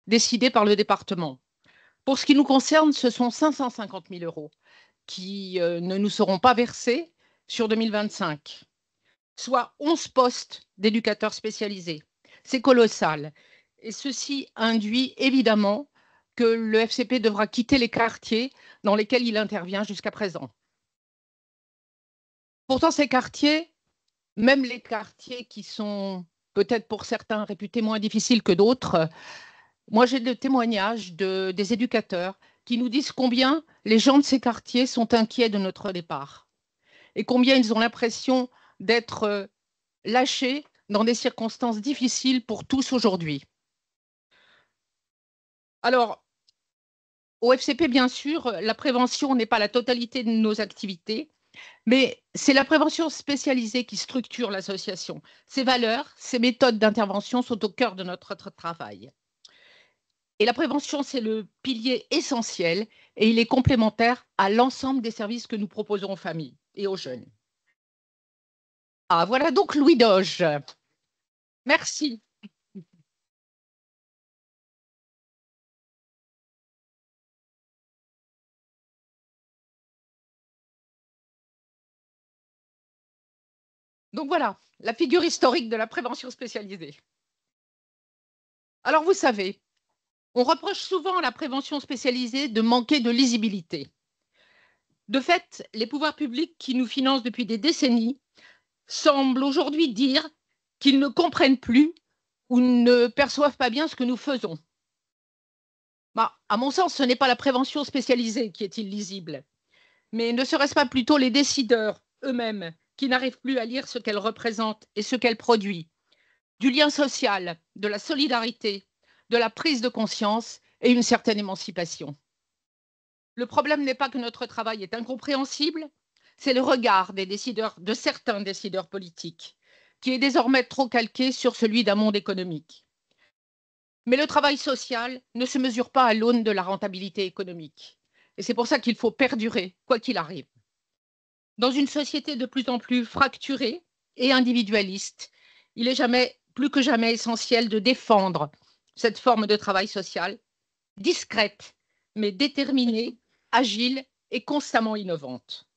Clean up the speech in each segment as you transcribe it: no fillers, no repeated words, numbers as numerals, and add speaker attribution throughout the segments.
Speaker 1: décidés par le département. Pour ce qui nous concerne, ce sont 550 000 euros qui ne nous seront pas versés sur 2025, soit 11 postes d'éducateurs spécialisés. C'est colossal. Et ceci induit évidemment que le FCP devra quitter les quartiers dans lesquels il intervient jusqu'à présent. Pourtant, ces quartiers, même les quartiers qui sont peut-être pour certains réputés moins difficiles que d'autres, moi j'ai des témoignages des éducateurs qui nous disent combien les gens de ces quartiers sont inquiets de notre départ et combien ils ont l'impression d'être lâchés dans des circonstances difficiles pour tous aujourd'hui. Alors, au FCP, bien sûr, la prévention n'est pas la totalité de nos activités, mais c'est la prévention spécialisée qui structure l'association. Ses valeurs, ses méthodes d'intervention sont au cœur de notre travail. Et la prévention, c'est le pilier essentiel et il est complémentaire à l'ensemble des services que nous proposons aux familles et aux jeunes. Ah, voilà donc Louis Doge. Merci. Donc voilà, la figure historique de la prévention spécialisée. Alors vous savez, on reproche souvent à la prévention spécialisée de manquer de lisibilité. De fait, les pouvoirs publics qui nous financent depuis des décennies semblent aujourd'hui dire qu'ils ne comprennent plus ou ne perçoivent pas bien ce que nous faisons. Bah, à mon sens, ce n'est pas la prévention spécialisée qui est illisible, mais ne serait-ce pas plutôt les décideurs eux-mêmes qui n'arrivent plus à lire ce qu'elle représente et ce qu'elle produit, du lien social, de la solidarité, de la prise de conscience et une certaine émancipation. Le problème n'est pas que notre travail est incompréhensible, c'est le regard des décideurs, de certains décideurs politiques, qui est désormais trop calqué sur celui d'un monde économique. Mais le travail social ne se mesure pas à l'aune de la rentabilité économique. Et c'est pour ça qu'il faut perdurer, quoi qu'il arrive. Dans une société de plus en plus fracturée et individualiste, il est plus que jamais essentiel de défendre cette forme de travail social, discrète, mais déterminée, agile et constamment innovante.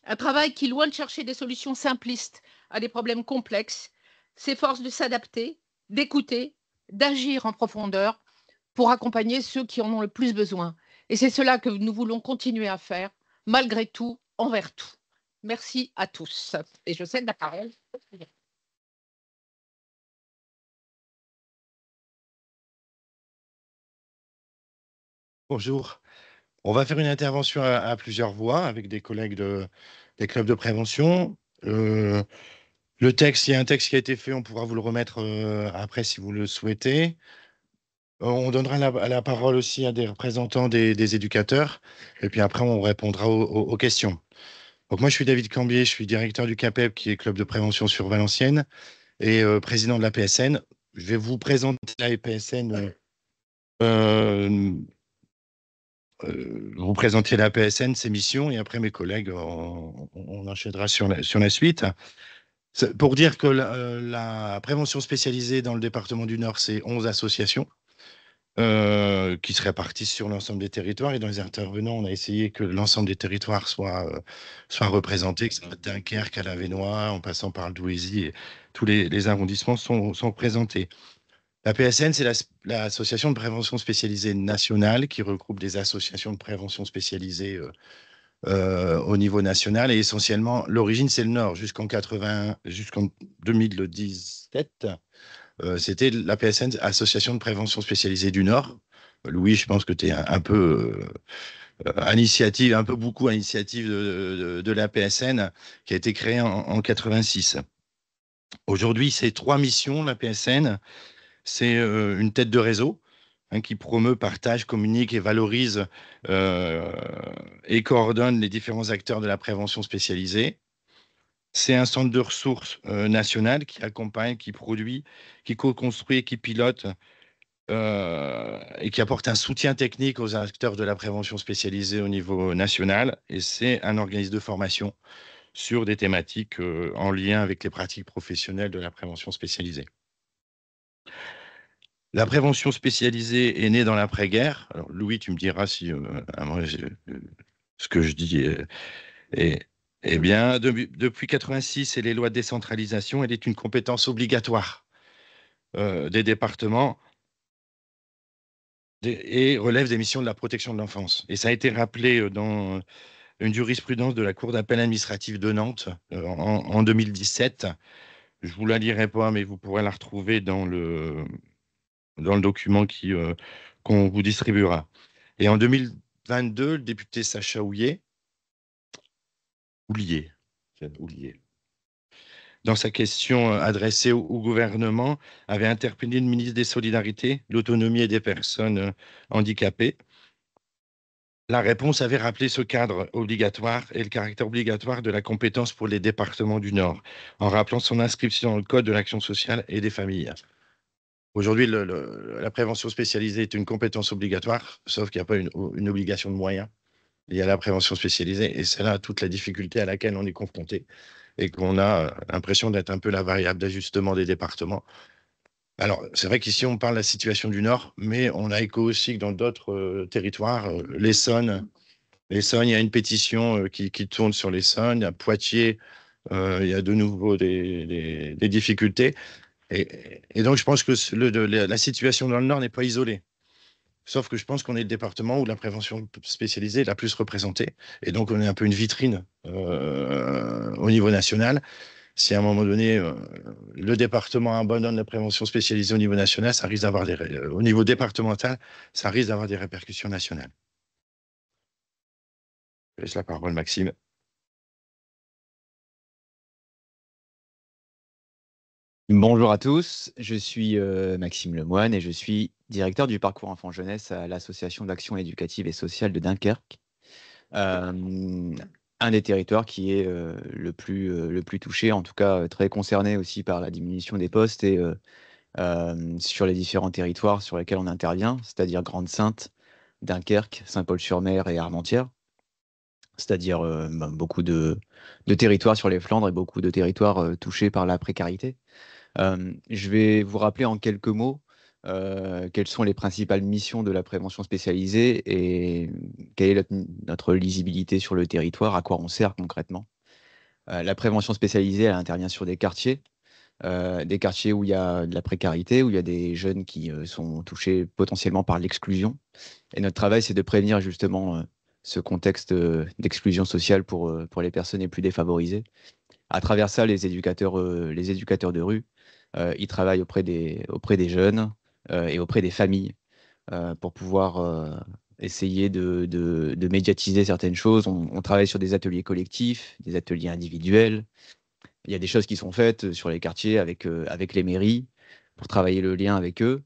Speaker 1: Un travail qui, loin de chercher des solutions simplistes à des problèmes complexes, s'efforce de s'adapter, d'écouter, d'agir en profondeur pour accompagner ceux qui en ont le plus besoin. Et c'est cela que nous voulons continuer à faire, malgré tout, envers tout. Merci à tous. Et je cède la parole.
Speaker 2: Bonjour. On va faire une intervention à plusieurs voix avec des collègues des clubs de prévention. Euh, le texte, il y a un texte qui a été fait, on pourra vous le remettre après si vous le souhaitez. On donnera la parole aussi à des représentants des éducateurs et puis après on répondra aux questions. Donc moi je suis David Cambier, je suis directeur du CAPEB qui est Club de prévention sur Valenciennes et président de la PSN. Je vais vous présenter la PSN. Euh, vous présenter la PSN, ses missions, et après mes collègues, on enchaînera sur la suite. Pour dire que la prévention spécialisée dans le département du Nord, c'est 11 associations qui se répartissent sur l'ensemble des territoires. Et dans les intervenants, on a essayé que l'ensemble des territoires soient représentés, que ce soit de Dunkerque à l'Avesnois, en passant par le Douaisis, et tous les arrondissements sont représentés. La PSN, c'est l'association de prévention spécialisée nationale qui regroupe des associations de prévention spécialisées au niveau national. Et essentiellement, l'origine, c'est le Nord. Jusqu'en 2017, c'était la PSN, Association de prévention spécialisée du Nord. Louis, je pense que tu es un peu initiative, un peu beaucoup à l'initiative de la PSN qui a été créée en 86. Aujourd'hui, c'est 3 missions, la PSN. C'est une tête de réseau qui promeut, partage, communique et valorise et coordonne les différents acteurs de la prévention spécialisée. C'est un centre de ressources national qui accompagne, qui produit, qui co-construit, qui pilote et qui apporte un soutien technique aux acteurs de la prévention spécialisée au niveau national. Et c'est un organisme de formation sur des thématiques en lien avec les pratiques professionnelles de la prévention spécialisée. La prévention spécialisée est née dans l'après-guerre. Alors, Louis, tu me diras si moi, ce que je dis est, est bien. Depuis 86 et les lois de décentralisation, elle est une compétence obligatoire des départements et relève des missions de la protection de l'enfance. Et ça a été rappelé dans une jurisprudence de la Cour d'appel administrative de Nantes en 2017. Je ne vous la lirai pas, mais vous pourrez la retrouver dans le document qu'on vous distribuera. Et en 2022, le député Sacha Houlier, dans sa question adressée au gouvernement, avait interpellé le ministre des Solidarités, l'Autonomie et des personnes handicapées. La réponse avait rappelé ce cadre obligatoire et le caractère obligatoire de la compétence pour les départements du Nord, en rappelant son inscription dans le Code de l'action sociale et des familles. Aujourd'hui, la prévention spécialisée est une compétence obligatoire, sauf qu'il n'y a pas une obligation de moyens liée à la prévention spécialisée. Et c'est là toute la difficulté à laquelle on est confronté et qu'on a l'impression d'être un peu la variable d'ajustement des départements. Alors, c'est vrai qu'ici, on parle de la situation du Nord, mais on a écho aussi que dans d'autres territoires, l'Essonne, il y a une pétition qui tourne sur l'Essonne. À Poitiers, il y a de nouveau des difficultés. Et donc, je pense que la situation dans le Nord n'est pas isolée. Sauf que je pense qu'on est le département où la prévention spécialisée est la plus représentée. Et donc, on est un peu une vitrine au niveau national. Si à un moment donné, le département abandonne la prévention spécialisée au niveau national, ça risque d'avoir au niveau départemental, ça risque d'avoir des répercussions nationales. Je laisse la parole, Maxime.
Speaker 3: Bonjour à tous, je suis Maxime Lemoine et je suis directeur du parcours enfant-jeunesse à l'association d'action éducative et sociale de Dunkerque, un des territoires qui est le plus touché, en tout cas très concerné aussi par la diminution des postes et sur les différents territoires sur lesquels on intervient, c'est-à-dire Grande-Synthe, Dunkerque, Saint-Paul-sur-Mer et Armentières, c'est-à-dire beaucoup de territoires sur les Flandres et beaucoup de territoires touchés par la précarité. Je vais vous rappeler en quelques mots quelles sont les principales missions de la prévention spécialisée et quelle est notre lisibilité sur le territoire, à quoi on sert concrètement. La prévention spécialisée, elle intervient sur des quartiers où il y a de la précarité, où il y a des jeunes qui sont touchés potentiellement par l'exclusion. Et notre travail, c'est de prévenir justement ce contexte d'exclusion sociale pour les personnes les plus défavorisées. À travers ça, les éducateurs de rue, ils travaillent auprès des jeunes et auprès des familles pour pouvoir essayer de médiatiser certaines choses. On travaille sur des ateliers collectifs, des ateliers individuels. Il y a des choses qui sont faites sur les quartiers avec les mairies pour travailler le lien avec eux.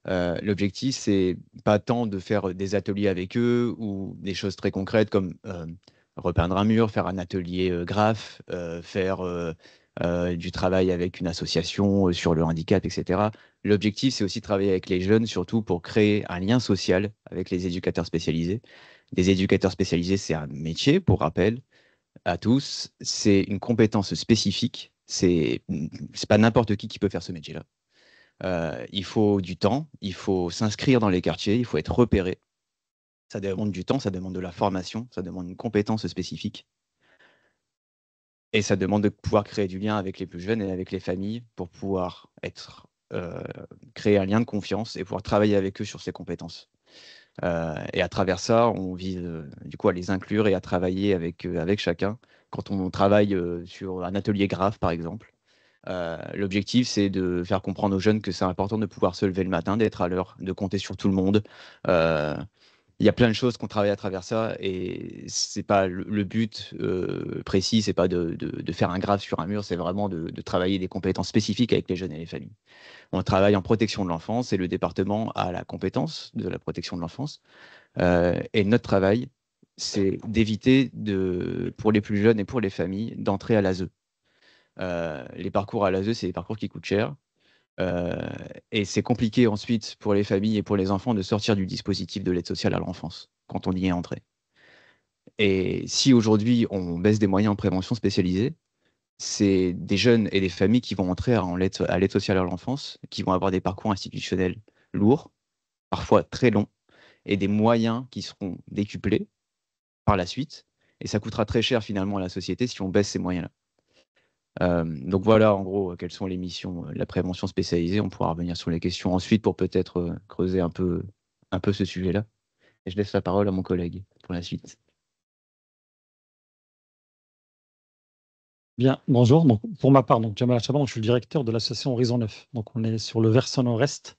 Speaker 3: L'objectif, c'est pas tant de faire des ateliers avec eux ou des choses très concrètes comme repeindre un mur, faire un atelier graphe, faire du travail avec une association sur le handicap, etc. L'objectif, c'est aussi de travailler avec les jeunes, surtout pour créer un lien social avec les éducateurs spécialisés. Des éducateurs spécialisés, c'est un métier, pour rappel, à tous. C'est une compétence spécifique. C'est pas n'importe qui peut faire ce métier-là. Il faut du temps, il faut s'inscrire dans les quartiers, il faut être repéré. Ça demande du temps, ça demande de la formation, ça demande une compétence spécifique. Et ça demande de pouvoir créer du lien avec les plus jeunes et avec les familles pour pouvoir créer un lien de confiance et pouvoir travailler avec eux sur ces compétences. Et à travers ça, on vise du coup à les inclure et à travailler avec chacun. Quand on travaille sur un atelier graphe, par exemple, l'objectif, c'est de faire comprendre aux jeunes que c'est important de pouvoir se lever le matin, d'être à l'heure, de compter sur tout le monde. Il y a plein de choses qu'on travaille à travers ça et c'est pas le but précis, c'est pas de faire un graphe sur un mur, c'est vraiment de travailler des compétences spécifiques avec les jeunes et les familles. On travaille en protection de l'enfance et le département a la compétence de la protection de l'enfance. Et notre travail, c'est d'éviter pour les plus jeunes et pour les familles d'entrer à l'ASE. Les parcours à l'ASE, c'est des parcours qui coûtent cher. Et c'est compliqué ensuite pour les familles et pour les enfants de sortir du dispositif de l'aide sociale à l'enfance quand on y est entré. Et si aujourd'hui on baisse des moyens en prévention spécialisée, c'est des jeunes et des familles qui vont entrer à l'aide sociale à l'enfance, qui vont avoir des parcours institutionnels lourds, parfois très longs, et des moyens qui seront décuplés par la suite. Et ça coûtera très cher finalement à la société si on baisse ces moyens-là. Donc voilà, en gros, quelles sont les missions de la prévention spécialisée. On pourra revenir sur les questions ensuite pour peut-être creuser un peu ce sujet-là. Et je laisse la parole à mon collègue pour la suite.
Speaker 4: Bien, bonjour. Donc, pour ma part, Jamal Achaban, je suis le directeur de l'association Horizon 9. Donc, on est sur le versant nord-est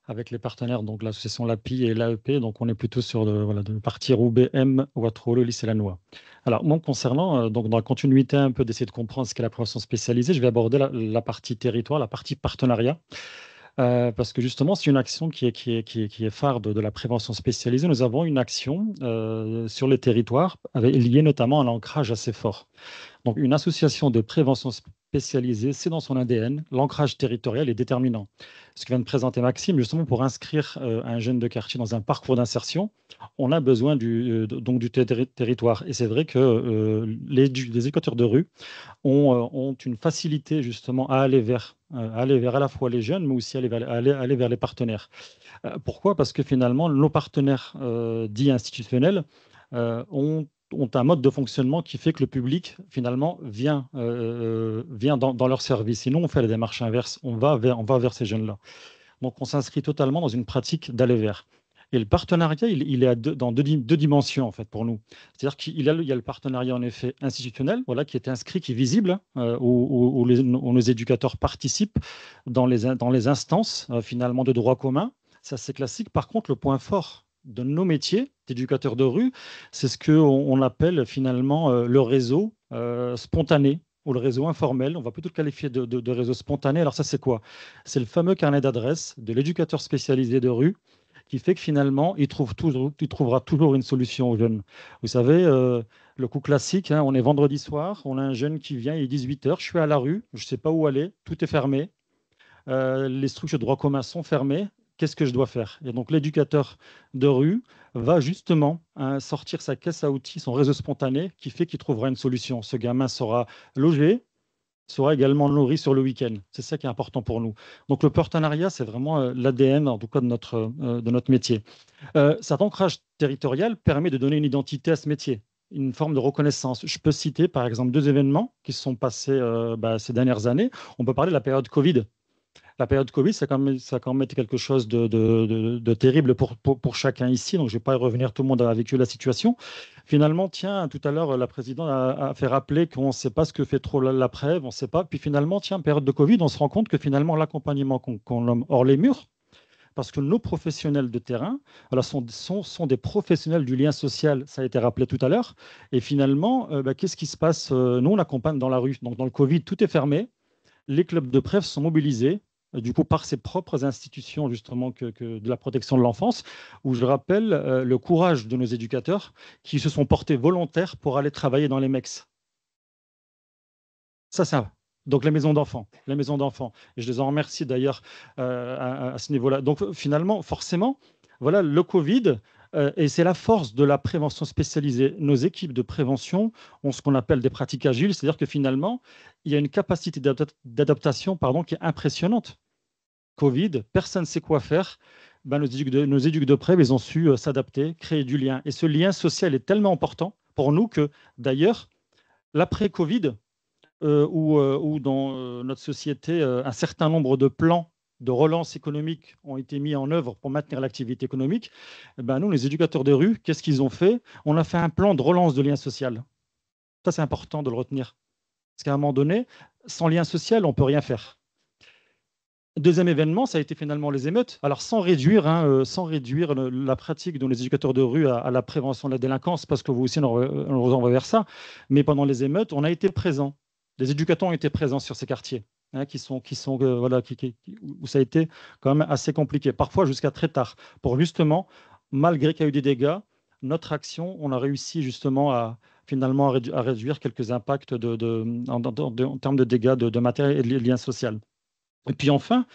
Speaker 4: avec les partenaires, donc l'association LAPI et l'AEP. Donc, on est plutôt sur de partie Roubaix, M, Ouattara, lycée Lannoy. Alors, moi, concernant, donc, dans la continuité un peu d'essayer de comprendre ce qu'est la prévention spécialisée, je vais aborder la partie territoire, la partie partenariat. Parce que justement, c'est une action qui est phare de la prévention spécialisée. Nous avons une action sur les territoires liée notamment à l'ancrage assez fort. Donc, une association de prévention spécialisée, c'est dans son ADN. L'ancrage territorial est déterminant. Ce que vient de présenter Maxime, justement, pour inscrire un jeune de quartier dans un parcours d'insertion, on a besoin du territoire. Et c'est vrai que les éducateurs de rue ont une facilité justement à aller vers à la fois les jeunes, mais aussi aller vers les partenaires. Pourquoi? Parce que finalement, nos partenaires dits institutionnels ont un mode de fonctionnement qui fait que le public, finalement, vient dans leur service. Sinon, on fait la démarche inverse, on va vers ces jeunes-là. Donc, on s'inscrit totalement dans une pratique d'aller vers. Et le partenariat, il est dans deux dimensions, en fait, pour nous. C'est-à-dire qu'il y a le partenariat, en effet, institutionnel, voilà, qui est inscrit, qui est visible, où nos éducateurs participent dans les instances, finalement, de droit commun. Ça, c'est classique. Par contre, le point fort de nos métiers d'éducateurs de rue, c'est ce qu'on appelle finalement le réseau spontané ou le réseau informel. On va plutôt le qualifier de réseau spontané. Alors ça, c'est quoi? C'est le fameux carnet d'adresses de l'éducateur spécialisé de rue qui fait que finalement, il trouvera toujours une solution aux jeunes. Vous savez, le coup classique, on est vendredi soir, on a un jeune qui vient, il est 18h, je suis à la rue, je ne sais pas où aller, tout est fermé, les structures de droit commun sont fermées, qu'est-ce que je dois faire? Et donc l'éducateur de rue va justement sortir sa caisse à outils, son réseau spontané, qui fait qu'il trouvera une solution. Ce gamin sera logé, sera également nourri sur le week-end. C'est ça qui est important pour nous. Donc le partenariat, c'est vraiment l'ADN, en tout cas, de notre métier. Cet ancrage territorial permet de donner une identité à ce métier, une forme de reconnaissance. Je peux citer par exemple 2 événements qui se sont passés ces dernières années. On peut parler de la période Covid. La période Covid, ça a quand même été quelque chose de terrible pour chacun ici. Donc, je ne vais pas y revenir. Tout le monde a vécu la situation. Finalement, tiens, tout à l'heure, la présidente a fait rappeler qu'on ne sait pas ce que fait trop la Prève, on ne sait pas. Puis finalement, tiens, période de Covid, on se rend compte que finalement, l'accompagnement qu'on nomme hors les murs, parce que nos professionnels de terrain sont des professionnels du lien social, ça a été rappelé tout à l'heure. Et finalement, qu'est-ce qui se passe? Nous, on accompagne dans la rue. Donc, dans le Covid, tout est fermé. Les clubs de Prève sont mobilisés du coup par ses propres institutions justement que de la protection de l'enfance, où je rappelle le courage de nos éducateurs qui se sont portés volontaires pour aller travailler dans les MEX. Ça. Donc les maisons d'enfants. Et je les en remercie d'ailleurs à ce niveau-là. Donc finalement, forcément, voilà, le Covid, et c'est la force de la prévention spécialisée. Nos équipes de prévention ont ce qu'on appelle des pratiques agiles, c'est-à-dire que finalement, il y a une capacité d'adaptation qui est impressionnante. Covid, personne ne sait quoi faire. Nos éducs de Prève, ils ont su s'adapter, créer du lien. Et ce lien social est tellement important pour nous que, d'ailleurs, l'après-Covid, où dans notre société, un certain nombre de plans de relance économique ont été mis en œuvre pour maintenir l'activité économique, nous, les éducateurs de rue, qu'est-ce qu'ils ont fait? On a fait un plan de relance de lien social. Ça, c'est important de le retenir. Parce qu'à un moment donné, sans lien social, on ne peut rien faire. Deuxième événement, ça a été finalement les émeutes. Alors, sans réduire la pratique de les éducateurs de rue à la prévention de la délinquance, parce que vous aussi, on va vers ça, mais pendant les émeutes, on a été présents. Les éducateurs ont été présents sur ces quartiers, où ça a été quand même assez compliqué, parfois jusqu'à très tard, pour justement, malgré qu'il y a eu des dégâts, notre action, on a réussi justement à réduire quelques impacts en termes de dégâts de matériel et de liens sociaux. Et puis enfin,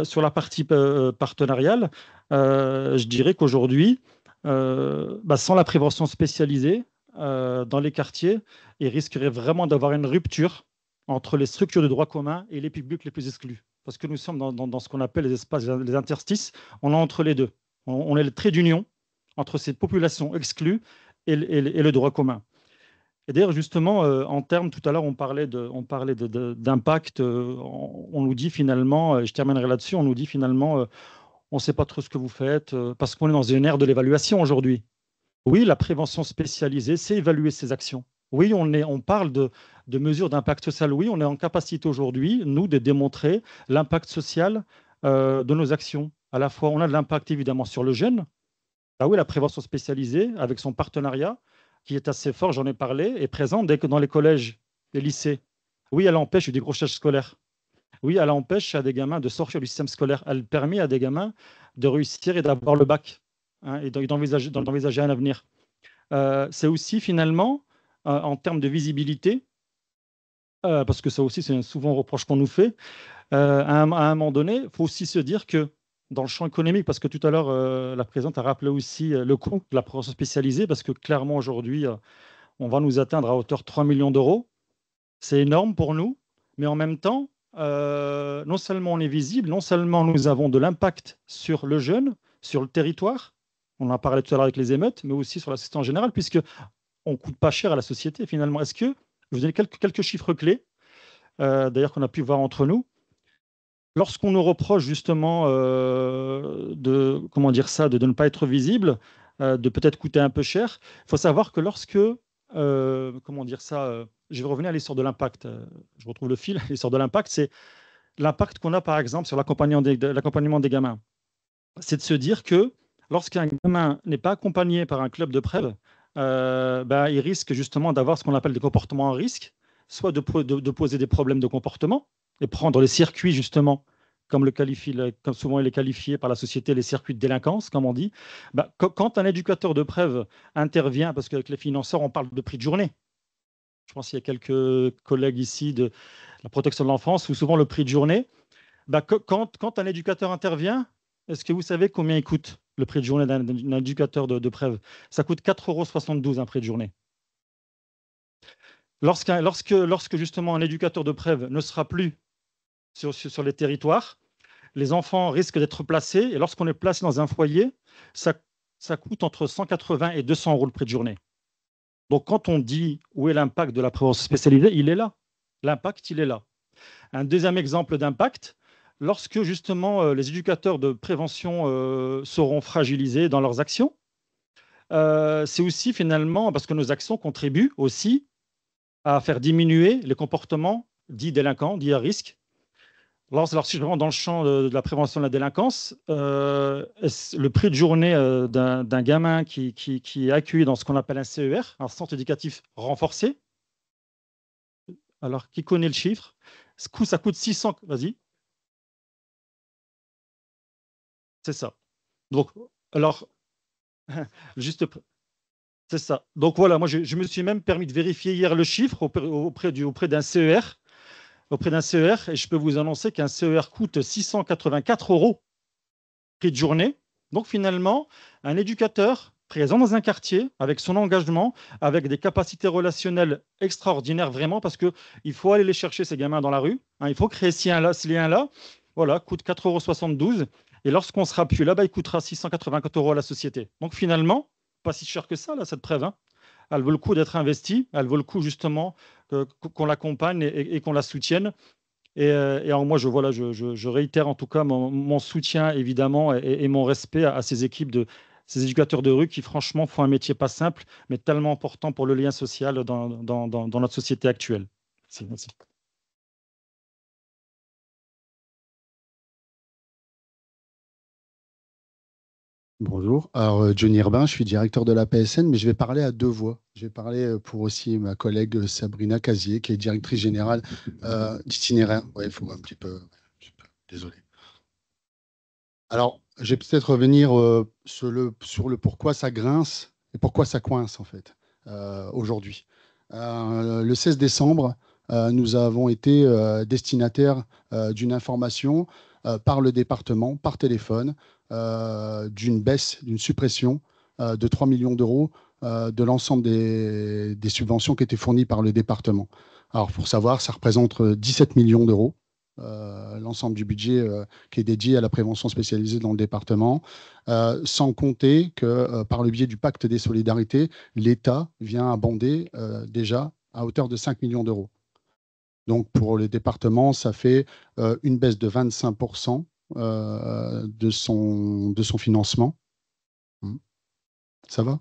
Speaker 4: sur la partie partenariale, je dirais qu'aujourd'hui, sans la prévention spécialisée dans les quartiers, il risquerait vraiment d'avoir une rupture entre les structures de droit commun et les publics les plus exclus. parce que nous sommes dans ce qu'on appelle les espaces, les interstices, on est entre les deux. On est le trait d'union entre ces populations exclues et le droit commun. Et d'ailleurs, justement, en termes, tout à l'heure, on parlait d'impact. On nous dit finalement, je terminerai là-dessus, on nous dit finalement, on ne sait pas trop ce que vous faites, parce qu'on est dans une ère de l'évaluation aujourd'hui. Oui, la prévention spécialisée, c'est évaluer ses actions. Oui, on parle de mesures d'impact social. Oui, on est en capacité aujourd'hui, nous, de démontrer l'impact social de nos actions. À la fois, on a de l'impact évidemment sur le jeune. Ah oui, la prévention spécialisée, avec son partenariat, qui est assez fort, j'en ai parlé, est présente dès que dans les collèges, les lycées. Oui, elle empêche du décrochage scolaire. Oui, elle empêche à des gamins de sortir du système scolaire. Elle permet à des gamins de réussir et d'avoir le bac, hein, et d'envisager un avenir. C'est aussi finalement, en termes de visibilité, parce que ça aussi c'est souvent un reproche qu'on nous fait, à un moment donné, il faut aussi se dire que dans le champ économique, parce que tout à l'heure, la présidente a rappelé aussi le coût de la prévention spécialisée, parce que clairement aujourd'hui, on va nous atteindre à hauteur de 3 millions d'euros. C'est énorme pour nous, mais en même temps, non seulement on est visible, non seulement nous avons de l'impact sur le jeune, sur le territoire, on en parlait tout à l'heure avec les émeutes, mais aussi sur la société en général, puisque on ne coûte pas cher à la société finalement. Est-ce que, je vous donne quelques chiffres clés, d'ailleurs qu'on a pu voir entre nous. Lorsqu'on nous reproche justement de ne pas être visible, de peut-être coûter un peu cher, il faut savoir que lorsque, je vais revenir à l'histoire de l'impact, je retrouve le fil, l'histoire de l'impact, c'est l'impact qu'on a par exemple sur l'accompagnement des gamins. C'est de se dire que lorsqu'un gamin n'est pas accompagné par un club de prêve, il risque justement d'avoir ce qu'on appelle des comportements à risque, soit de poser des problèmes de comportement et prendre les circuits justement, comme souvent il est qualifié par la société, les circuits de délinquance, comme on dit. Quand un éducateur de prêve intervient, parce qu'avec les financeurs, on parle de prix de journée. Je pense qu'il y a quelques collègues ici de la protection de l'enfance, où souvent le prix de journée, quand un éducateur intervient, est-ce que vous savez combien il coûte le prix de journée d'un éducateur de prêve? Ça coûte 4,72 € un prix de journée. Lorsque justement un éducateur de prêve ne sera plus sur les territoires, les enfants risquent d'être placés, et lorsqu'on est placé dans un foyer, ça coûte entre 180 et 200 € le prix de journée. Donc quand on dit où est l'impact de la prévention spécialisée, il est là. L'impact, il est là. Un deuxième exemple d'impact, lorsque justement les éducateurs de prévention seront fragilisés dans leurs actions, c'est aussi finalement parce que nos actions contribuent aussi à faire diminuer les comportements dits délinquants, dits à risque. Si je rentre dans le champ de la prévention de la délinquance, le prix de journée d'un gamin qui est accueilli dans ce qu'on appelle un CER, un centre éducatif renforcé, alors qui connaît le chiffre, ça coûte 600... Vas-y. C'est ça. Donc, alors, juste, c'est ça. Donc voilà, moi je me suis même permis de vérifier hier le chiffre auprès d'un CER, et je peux vous annoncer qu'un CER coûte 684 € prix de journée. Donc finalement, un éducateur présent dans un quartier, avec son engagement, avec des capacités relationnelles extraordinaires vraiment, parce qu'il faut aller les chercher, ces gamins, dans la rue, hein, il faut créer ce lien-là, voilà, coûte 4,72 €. Et lorsqu'on sera plus là, il coûtera 684 € à la société. Donc finalement, pas si cher que ça, là, cette preuve. Hein. Elle vaut le coup d'être investie, elle vaut le coup justement qu'on l'accompagne et qu'on la soutienne. Et alors moi, je réitère en tout cas mon soutien évidemment et mon respect à ces équipes ces éducateurs de rue qui franchement font un métier pas simple, mais tellement important pour le lien social dans notre société actuelle. Merci.
Speaker 5: Bonjour, alors Johnny Herbin, je suis directeur de la PSN, mais je vais parler à deux voix. Je vais parler pour aussi ma collègue Sabrina Casier, qui est directrice générale d'Itinéraire. Oui, il faut un petit peu... Désolé. Alors, je vais peut-être revenir sur le pourquoi ça grince et pourquoi ça coince, en fait, aujourd'hui. Le 16 décembre, nous avons été destinataires d'une information par le département, par téléphone, d'une suppression de 3 millions d'euros de l'ensemble des subventions qui étaient fournies par le département. Alors, pour savoir, ça représente 17 millions d'euros l'ensemble du budget qui est dédié à la prévention spécialisée dans le département, sans compter que par le biais du pacte des solidarités, l'État vient abonder déjà à hauteur de 5 millions d'euros. Donc pour le département, ça fait une baisse de 25% de son financement. Ça va ?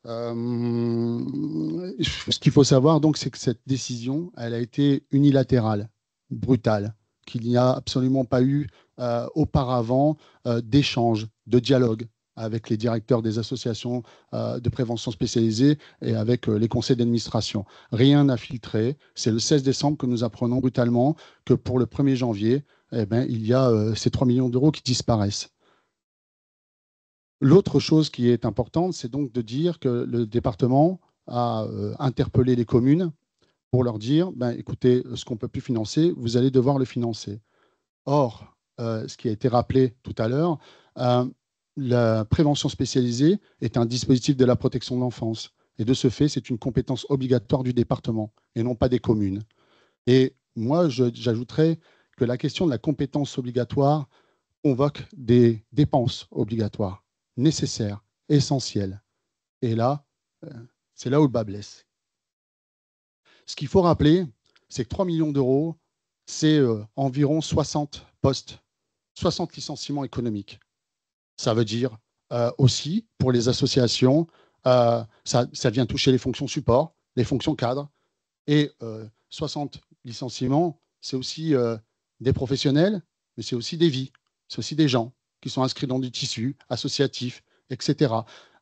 Speaker 5: Ce qu'il faut savoir, donc, c'est que cette décision, elle a été unilatérale, brutale, qu'il n'y a absolument pas eu auparavant d'échange, de dialogue avec les directeurs des associations de prévention spécialisées et avec les conseils d'administration. Rien n'a filtré. C'est le 16 décembre que nous apprenons brutalement que pour le 1er janvier, eh ben, il y a ces 3 millions d'euros qui disparaissent. L'autre chose qui est importante, c'est donc de dire que le département a interpellé les communes pour leur dire, écoutez, ce qu'on ne peut plus financer, vous allez devoir le financer. Or, ce qui a été rappelé tout à l'heure, la prévention spécialisée est un dispositif de la protection de l'enfance. Et de ce fait, c'est une compétence obligatoire du département et non pas des communes. Et moi, j'ajouterais que la question de la compétence obligatoire convoque des dépenses obligatoires, nécessaires, essentielles. Et là, c'est là où le bas blesse. Ce qu'il faut rappeler, c'est que 3 millions d'euros, c'est environ 60 postes, 60 licenciements économiques. Ça veut dire aussi, pour les associations, ça vient toucher les fonctions support, les fonctions cadres. Et 60 licenciements, c'est aussi des professionnels, mais c'est aussi des vies. C'est aussi des gens qui sont inscrits dans du tissu associatif, etc.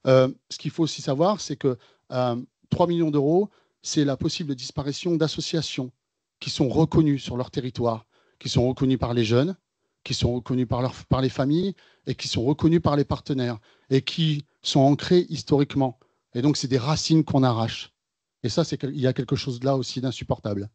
Speaker 5: Ce qu'il faut aussi savoir, c'est que 3 millions d'euros, c'est la possible disparition d'associations qui sont reconnues sur leur territoire, qui sont reconnues par les jeunes, qui sont reconnues par les familles et qui sont reconnues par les partenaires et qui sont ancrées historiquement. Et donc, c'est des racines qu'on arrache. Et ça, il y a quelque chose là aussi d'insupportable.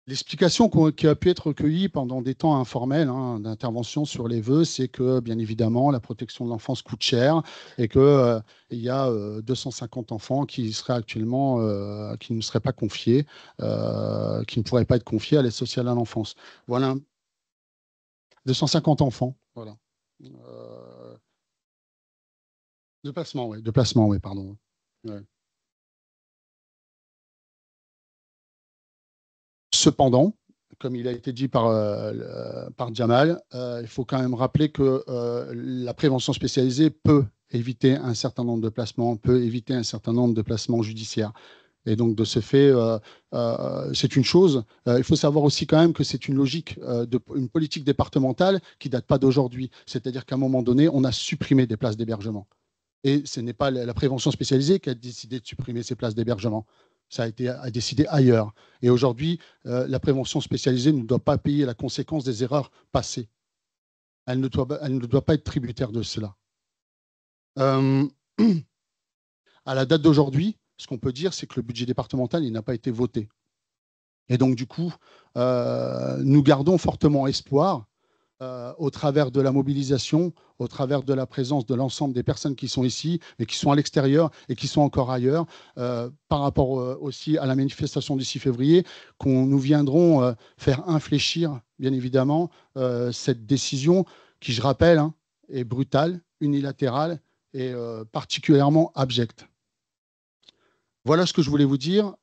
Speaker 5: L'explication qui a pu être recueillie pendant des temps informels d'intervention sur les vœux, c'est que, bien évidemment, la protection de l'enfance coûte cher et qu'il y a 250 enfants qui seraient actuellement, qui ne seraient pas confiés, qui ne pourraient pas être confiés à l'aide sociale à l'enfance. Voilà. 250 enfants, voilà. De placement, oui, pardon. Ouais. Cependant, comme il a été dit par Jamal, il faut quand même rappeler que la prévention spécialisée peut éviter un certain nombre de placements, peut éviter un certain nombre de placements judiciaires. Et donc, de ce fait, c'est une chose. Il faut savoir aussi quand même que c'est une logique, une politique départementale qui ne date pas d'aujourd'hui. C'est-à-dire qu'à un moment donné, on a supprimé des places d'hébergement. Et ce n'est pas la prévention spécialisée qui a décidé de supprimer ces places d'hébergement. Ça a été décidé ailleurs. Et aujourd'hui, la prévention spécialisée ne doit pas payer la conséquence des erreurs passées. Elle ne doit pas être tributaire de cela. À la date d'aujourd'hui, ce qu'on peut dire, c'est que le budget départemental, il n'a pas été voté. Et donc, du coup, nous gardons fortement espoir au travers de la mobilisation, au travers de la présence de l'ensemble des personnes qui sont ici, mais qui sont à l'extérieur et qui sont encore ailleurs, par rapport aussi à la manifestation du 6 février, nous viendrons faire infléchir, bien évidemment, cette décision qui, je rappelle, est brutale, unilatérale et particulièrement abjecte. Voilà ce que je voulais vous dire.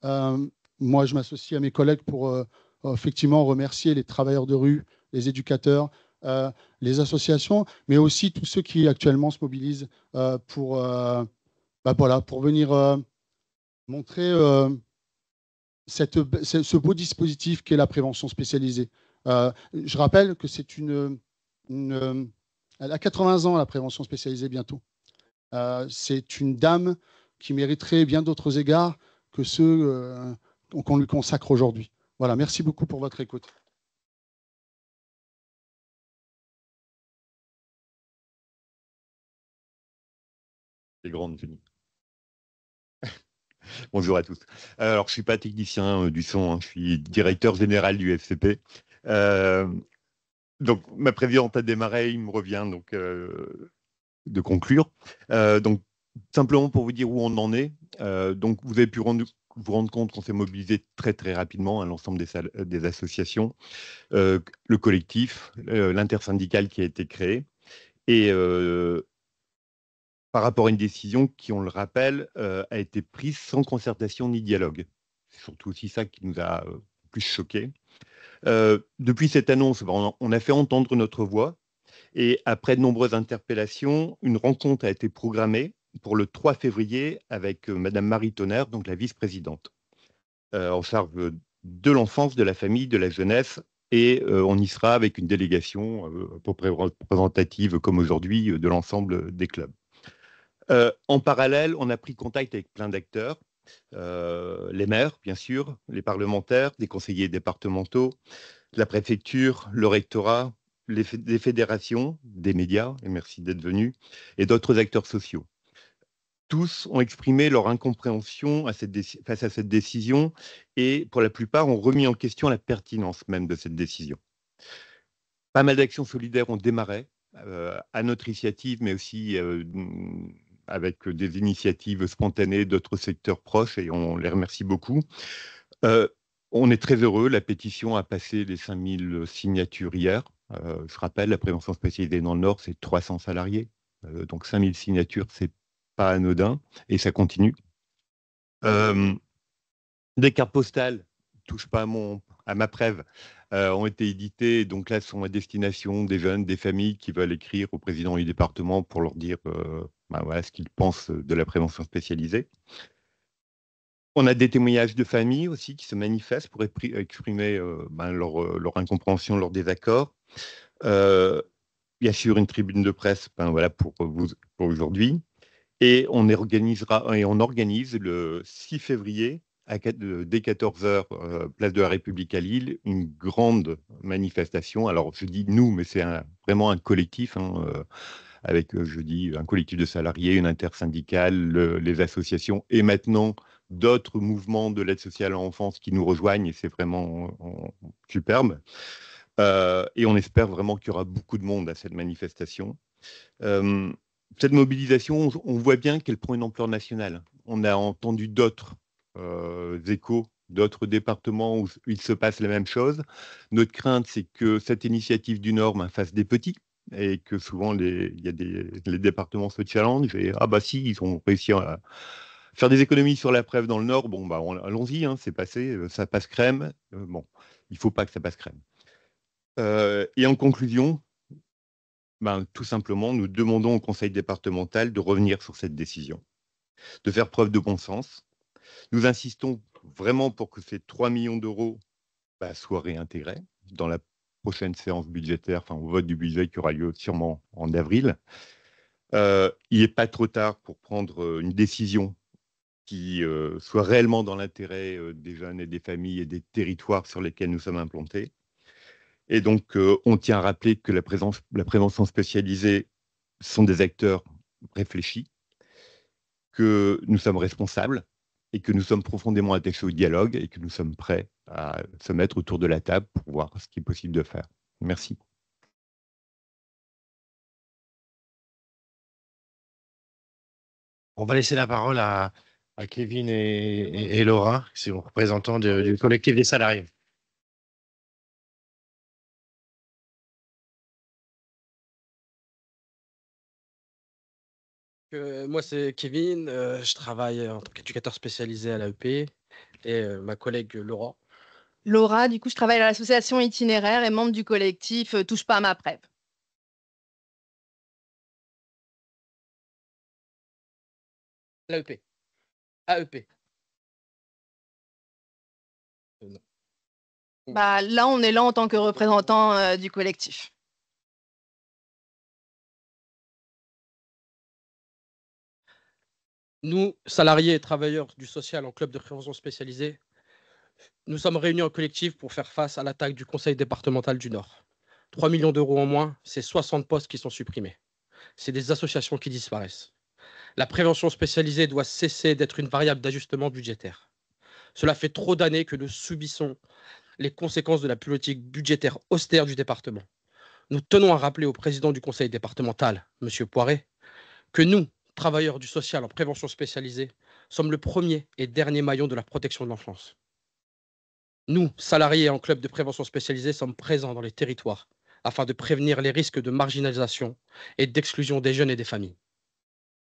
Speaker 5: Moi, je m'associe à mes collègues pour effectivement remercier les travailleurs de rue, les éducateurs, les associations, mais aussi tous ceux qui actuellement se mobilisent pour venir montrer ce beau dispositif qu'est la prévention spécialisée. Je rappelle que c'est elle a 80 ans, la prévention spécialisée, bientôt. C'est une dame qui mériterait bien d'autres égards que ceux qu'on lui consacre aujourd'hui. Voilà, merci beaucoup pour votre écoute.
Speaker 6: C'est grande, Denis. Bonjour à tous. Alors, je ne suis pas technicien du son, je suis directeur général du FCP. Donc, ma présidente a démarré, il me revient donc de conclure. Donc, simplement pour vous dire où on en est. Donc, vous avez pu vous rendre compte qu'on s'est mobilisé très très rapidement à l'ensemble des associations, le collectif, l'intersyndical qui a été créé, et par rapport à une décision qui, on le rappelle, a été prise sans concertation ni dialogue. C'est surtout aussi ça qui nous a plus choqués. Depuis cette annonce, on a fait entendre notre voix, et après de nombreuses interpellations, une rencontre a été programmée pour le 3 février avec Madame Marie Tonnerre, donc la vice-présidente, en charge de l'enfance, de la famille, de la jeunesse, et on y sera avec une délégation à peu près représentative, comme aujourd'hui, de l'ensemble des clubs. En parallèle, on a pris contact avec plein d'acteurs, les maires, bien sûr, les parlementaires, des conseillers départementaux, la préfecture, le rectorat, des fédérations, des médias, et merci d'être venus, et d'autres acteurs sociaux. Tous ont exprimé leur incompréhension face à cette décision, et pour la plupart ont remis en question la pertinence même de cette décision. Pas mal d'actions solidaires ont démarré, à notre initiative, mais aussi avec des initiatives spontanées d'autres secteurs proches, et on les remercie beaucoup. On est très heureux, la pétition a passé les 5000 signatures hier. Je rappelle, la prévention spécialisée dans le Nord, c'est 300 salariés. Donc 5000 signatures, c'est pas anodin, et ça continue. Des cartes postales, touche pas à ma preuve, ont été éditées, donc là sont à destination des jeunes, des familles qui veulent écrire au président du département pour leur dire voilà, ce qu'ils pensent de la prévention spécialisée. On a des témoignages de familles aussi qui se manifestent pour exprimer leur incompréhension, leur désaccord. Bien sûr, une tribune de presse voilà, pour aujourd'hui. Et on organise le 6 février, dès 14h, place de la République à Lille, une grande manifestation. Alors, je dis nous, mais c'est vraiment un collectif, avec, je dis, un collectif de salariés, une intersyndicale, les associations, et maintenant d'autres mouvements de l'aide sociale à l'enfance qui nous rejoignent, et c'est vraiment superbe. Et on espère vraiment qu'il y aura beaucoup de monde à cette manifestation. Cette mobilisation, on voit bien qu'elle prend une ampleur nationale. On a entendu d'autres échos, d'autres départements où il se passe la même chose. Notre crainte, c'est que cette initiative du Nord fasse des petits, et que souvent les départements se challengent, et si, ils ont réussi à faire des économies sur la preuve dans le Nord, allons-y, c'est passé, ça passe crème. Il ne faut pas que ça passe crème. Et en conclusion, tout simplement, nous demandons au conseil départemental de revenir sur cette décision, de faire preuve de bon sens. Nous insistons vraiment pour que ces 3 millions d'euros soient réintégrés dans la prochaine séance budgétaire, au vote du budget qui aura lieu sûrement en avril. Il n'est pas trop tard pour prendre une décision qui soit réellement dans l'intérêt des jeunes et des familles et des territoires sur lesquels nous sommes implantés. Et donc, on tient à rappeler que la prévention spécialisée sont des acteurs réfléchis, que nous sommes responsables et que nous sommes profondément attachés au dialogue et que nous sommes prêts à se mettre autour de la table pour voir ce qui est possible de faire. Merci.
Speaker 2: On va laisser la parole à Kevin et Laura, qui sont représentants du collectif des salariés.
Speaker 7: Moi, c'est Kevin. Je travaille en tant qu'éducateur spécialisé à l'AEP, et ma collègue Laura.
Speaker 8: Laura, du coup, je travaille à l'association Itinéraire et membre du collectif Touche pas à ma preuve.
Speaker 7: L'AEP. AEP. Non.
Speaker 8: Là, on est là en tant que représentant du collectif.
Speaker 7: Nous, salariés et travailleurs du social en club de prévention spécialisé, nous sommes réunis en collectif pour faire face à l'attaque du conseil départemental du Nord. 3 millions d'euros en moins, c'est 60 postes qui sont supprimés. C'est des associations qui disparaissent. La prévention spécialisée doit cesser d'être une variable d'ajustement budgétaire. Cela fait trop d'années que nous subissons les conséquences de la politique budgétaire austère du département. Nous tenons à rappeler au président du conseil départemental, M. Poiret, que nous, travailleurs du social en prévention spécialisée, sommes le premier et dernier maillon de la protection de l'enfance. Nous, salariés en club de prévention spécialisée, sommes présents dans les territoires afin de prévenir les risques de marginalisation et d'exclusion des jeunes et des familles.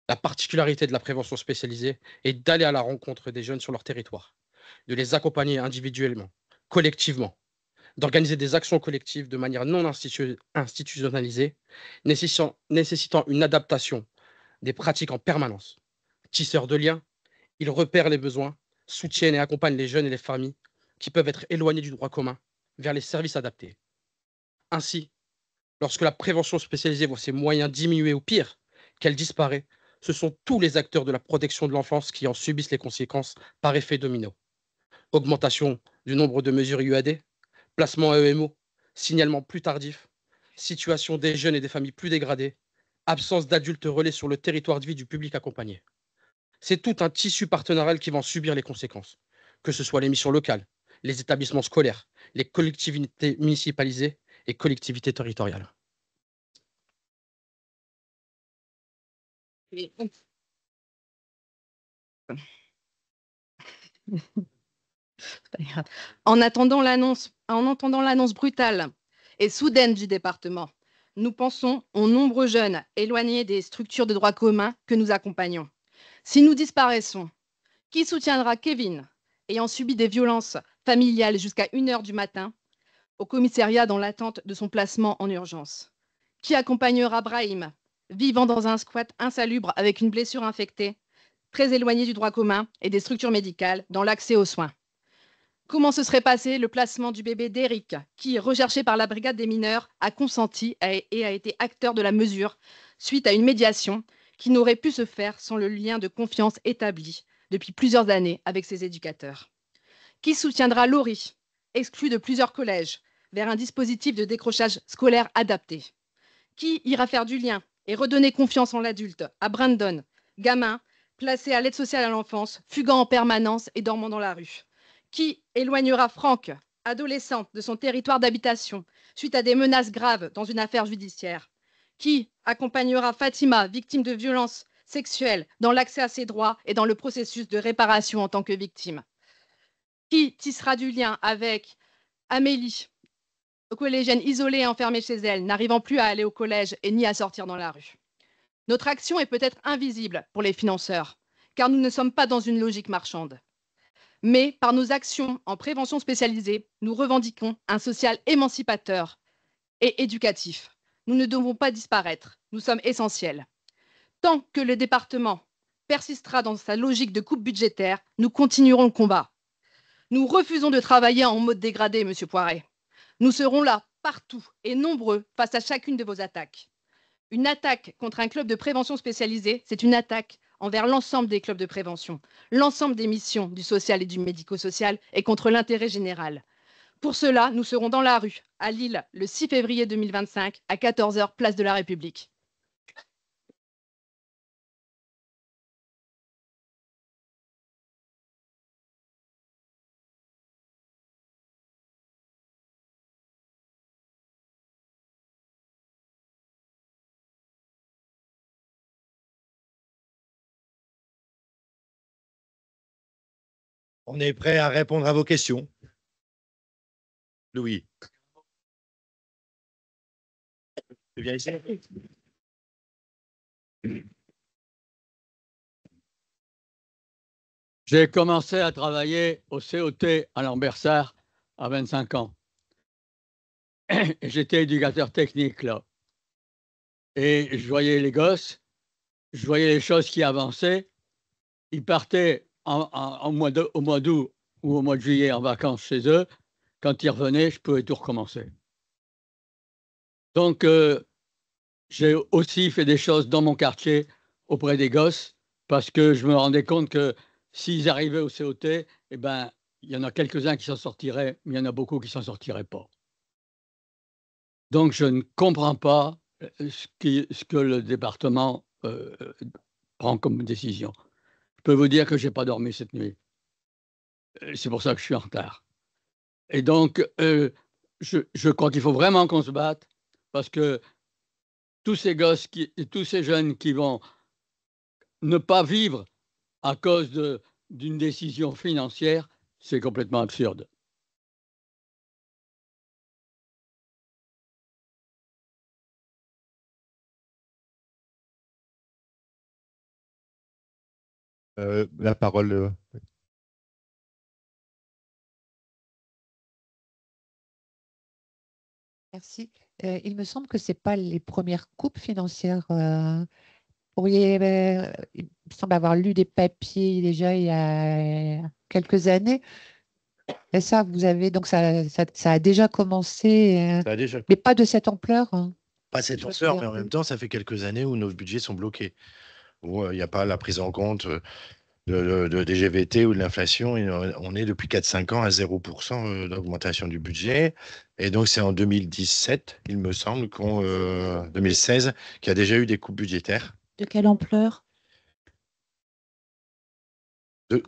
Speaker 7: La particularité de la prévention spécialisée est d'aller à la rencontre des jeunes sur leur territoire, de les accompagner individuellement, collectivement, d'organiser des actions collectives de manière non institutionnalisée, nécessitant une adaptation des pratiques en permanence. Tisseurs de liens, ils repèrent les besoins, soutiennent et accompagnent les jeunes et les familles qui peuvent être éloignés du droit commun vers les services adaptés. Ainsi, lorsque la prévention spécialisée voit ses moyens diminuer ou pire, qu'elle disparaît, ce sont tous les acteurs de la protection de l'enfance qui en subissent les conséquences par effet domino. Augmentation du nombre de mesures UAD, placement à EMO, signalement plus tardif, situation des jeunes et des familles plus dégradées, absence d'adultes relais sur le territoire de vie du public accompagné. C'est tout un tissu partenarial qui va en subir les conséquences, que ce soit les missions locales, les établissements scolaires, les collectivités municipalisées et collectivités territoriales.
Speaker 8: En entendant l'annonce brutale et soudaine du département, nous pensons aux nombreux jeunes éloignés des structures de droit commun que nous accompagnons. Si nous disparaissons, qui soutiendra Kevin, ayant subi des violences familiales jusqu'à 1h du matin, au commissariat dans l'attente de son placement en urgence? Qui accompagnera Brahim, vivant dans un squat insalubre avec une blessure infectée, très éloigné du droit commun et des structures médicales dans l'accès aux soins? Comment se serait passé le placement du bébé d'Eric, qui, recherché par la brigade des mineurs, a consenti et a été acteur de la mesure suite à une médiation qui n'aurait pu se faire sans le lien de confiance établi depuis plusieurs années avec ses éducateurs? Qui soutiendra Laurie, exclue de plusieurs collèges, vers un dispositif de décrochage scolaire adapté? Qui ira faire du lien et redonner confiance en l'adulte à Brandon, gamin placé à l'aide sociale à l'enfance, fuguant en permanence et dormant dans la rue? Qui éloignera Franck, adolescent, de son territoire d'habitation suite à des menaces graves dans une affaire judiciaire? Qui accompagnera Fatima, victime de violences sexuelles, dans l'accès à ses droits et dans le processus de réparation en tant que victime? Qui tissera du lien avec Amélie, collégienne isolée et enfermée chez elle, n'arrivant plus à aller au collège et ni à sortir dans la rue? Notre action est peut-être invisible pour les financeurs, car nous ne sommes pas dans une logique marchande. Mais par nos actions en prévention spécialisée, nous revendiquons un social émancipateur et éducatif. Nous ne devons pas disparaître, nous sommes essentiels. Tant que le département persistera dans sa logique de coupe budgétaire, nous continuerons le combat. Nous refusons de travailler en mode dégradé, Monsieur Poiret. Nous serons là, partout et nombreux, face à chacune de vos attaques. Une attaque contre un club de prévention spécialisé, c'est une attaque envers l'ensemble des clubs de prévention, l'ensemble des missions du social et du médico-social et contre l'intérêt général. Pour cela, nous serons dans la rue, à Lille, le 6 février 2025, à 14h, place de la République.
Speaker 2: On est prêt à répondre à vos questions. Louis. Tu viens ici?
Speaker 9: J'ai commencé à travailler au COT à Lambersart à 25 ans. J'étais éducateur technique là. Et je voyais les gosses, je voyais les choses qui avançaient. Ils partaient au mois d'août ou au mois de juillet en vacances chez eux. Quand ils revenaient, je pouvais tout recommencer. Donc, j'ai aussi fait des choses dans mon quartier auprès des gosses parce que je me rendais compte que s'ils arrivaient au COT, eh ben, il y en a quelques-uns qui s'en sortiraient, mais il y en a beaucoup qui ne s'en sortiraient pas. Donc, je ne comprends pas ce que le département prend comme décision. Je peux vous dire que je n'ai pas dormi cette nuit. C'est pour ça que je suis en retard. Et donc, je crois qu'il faut vraiment qu'on se batte parce que tous ces gosses, tous ces jeunes qui vont ne pas vivre à cause d'une décision financière, c'est complètement absurde.
Speaker 6: La parole.
Speaker 10: Merci. Il me semble que ce n'est pas les premières coupes financières. Il me semble avoir lu des papiers déjà il y a quelques années. Et ça, vous avez donc ça a déjà commencé,
Speaker 2: Ça a déjà
Speaker 10: mais pas de cette ampleur, hein.
Speaker 2: pas cette
Speaker 10: Je me
Speaker 2: ampleur,
Speaker 10: souviens
Speaker 2: mais en même
Speaker 10: plus.
Speaker 2: temps, ça fait quelques années où nos budgets sont bloqués, où il n'y a pas la prise en compte des GVT ou de l'inflation. Et on est depuis 4-5 ans à 0% d'augmentation du budget. Et donc, c'est en 2017, il me semble, 2016, qu'il y a déjà eu des coupes budgétaires.
Speaker 11: De quelle ampleur?
Speaker 2: De-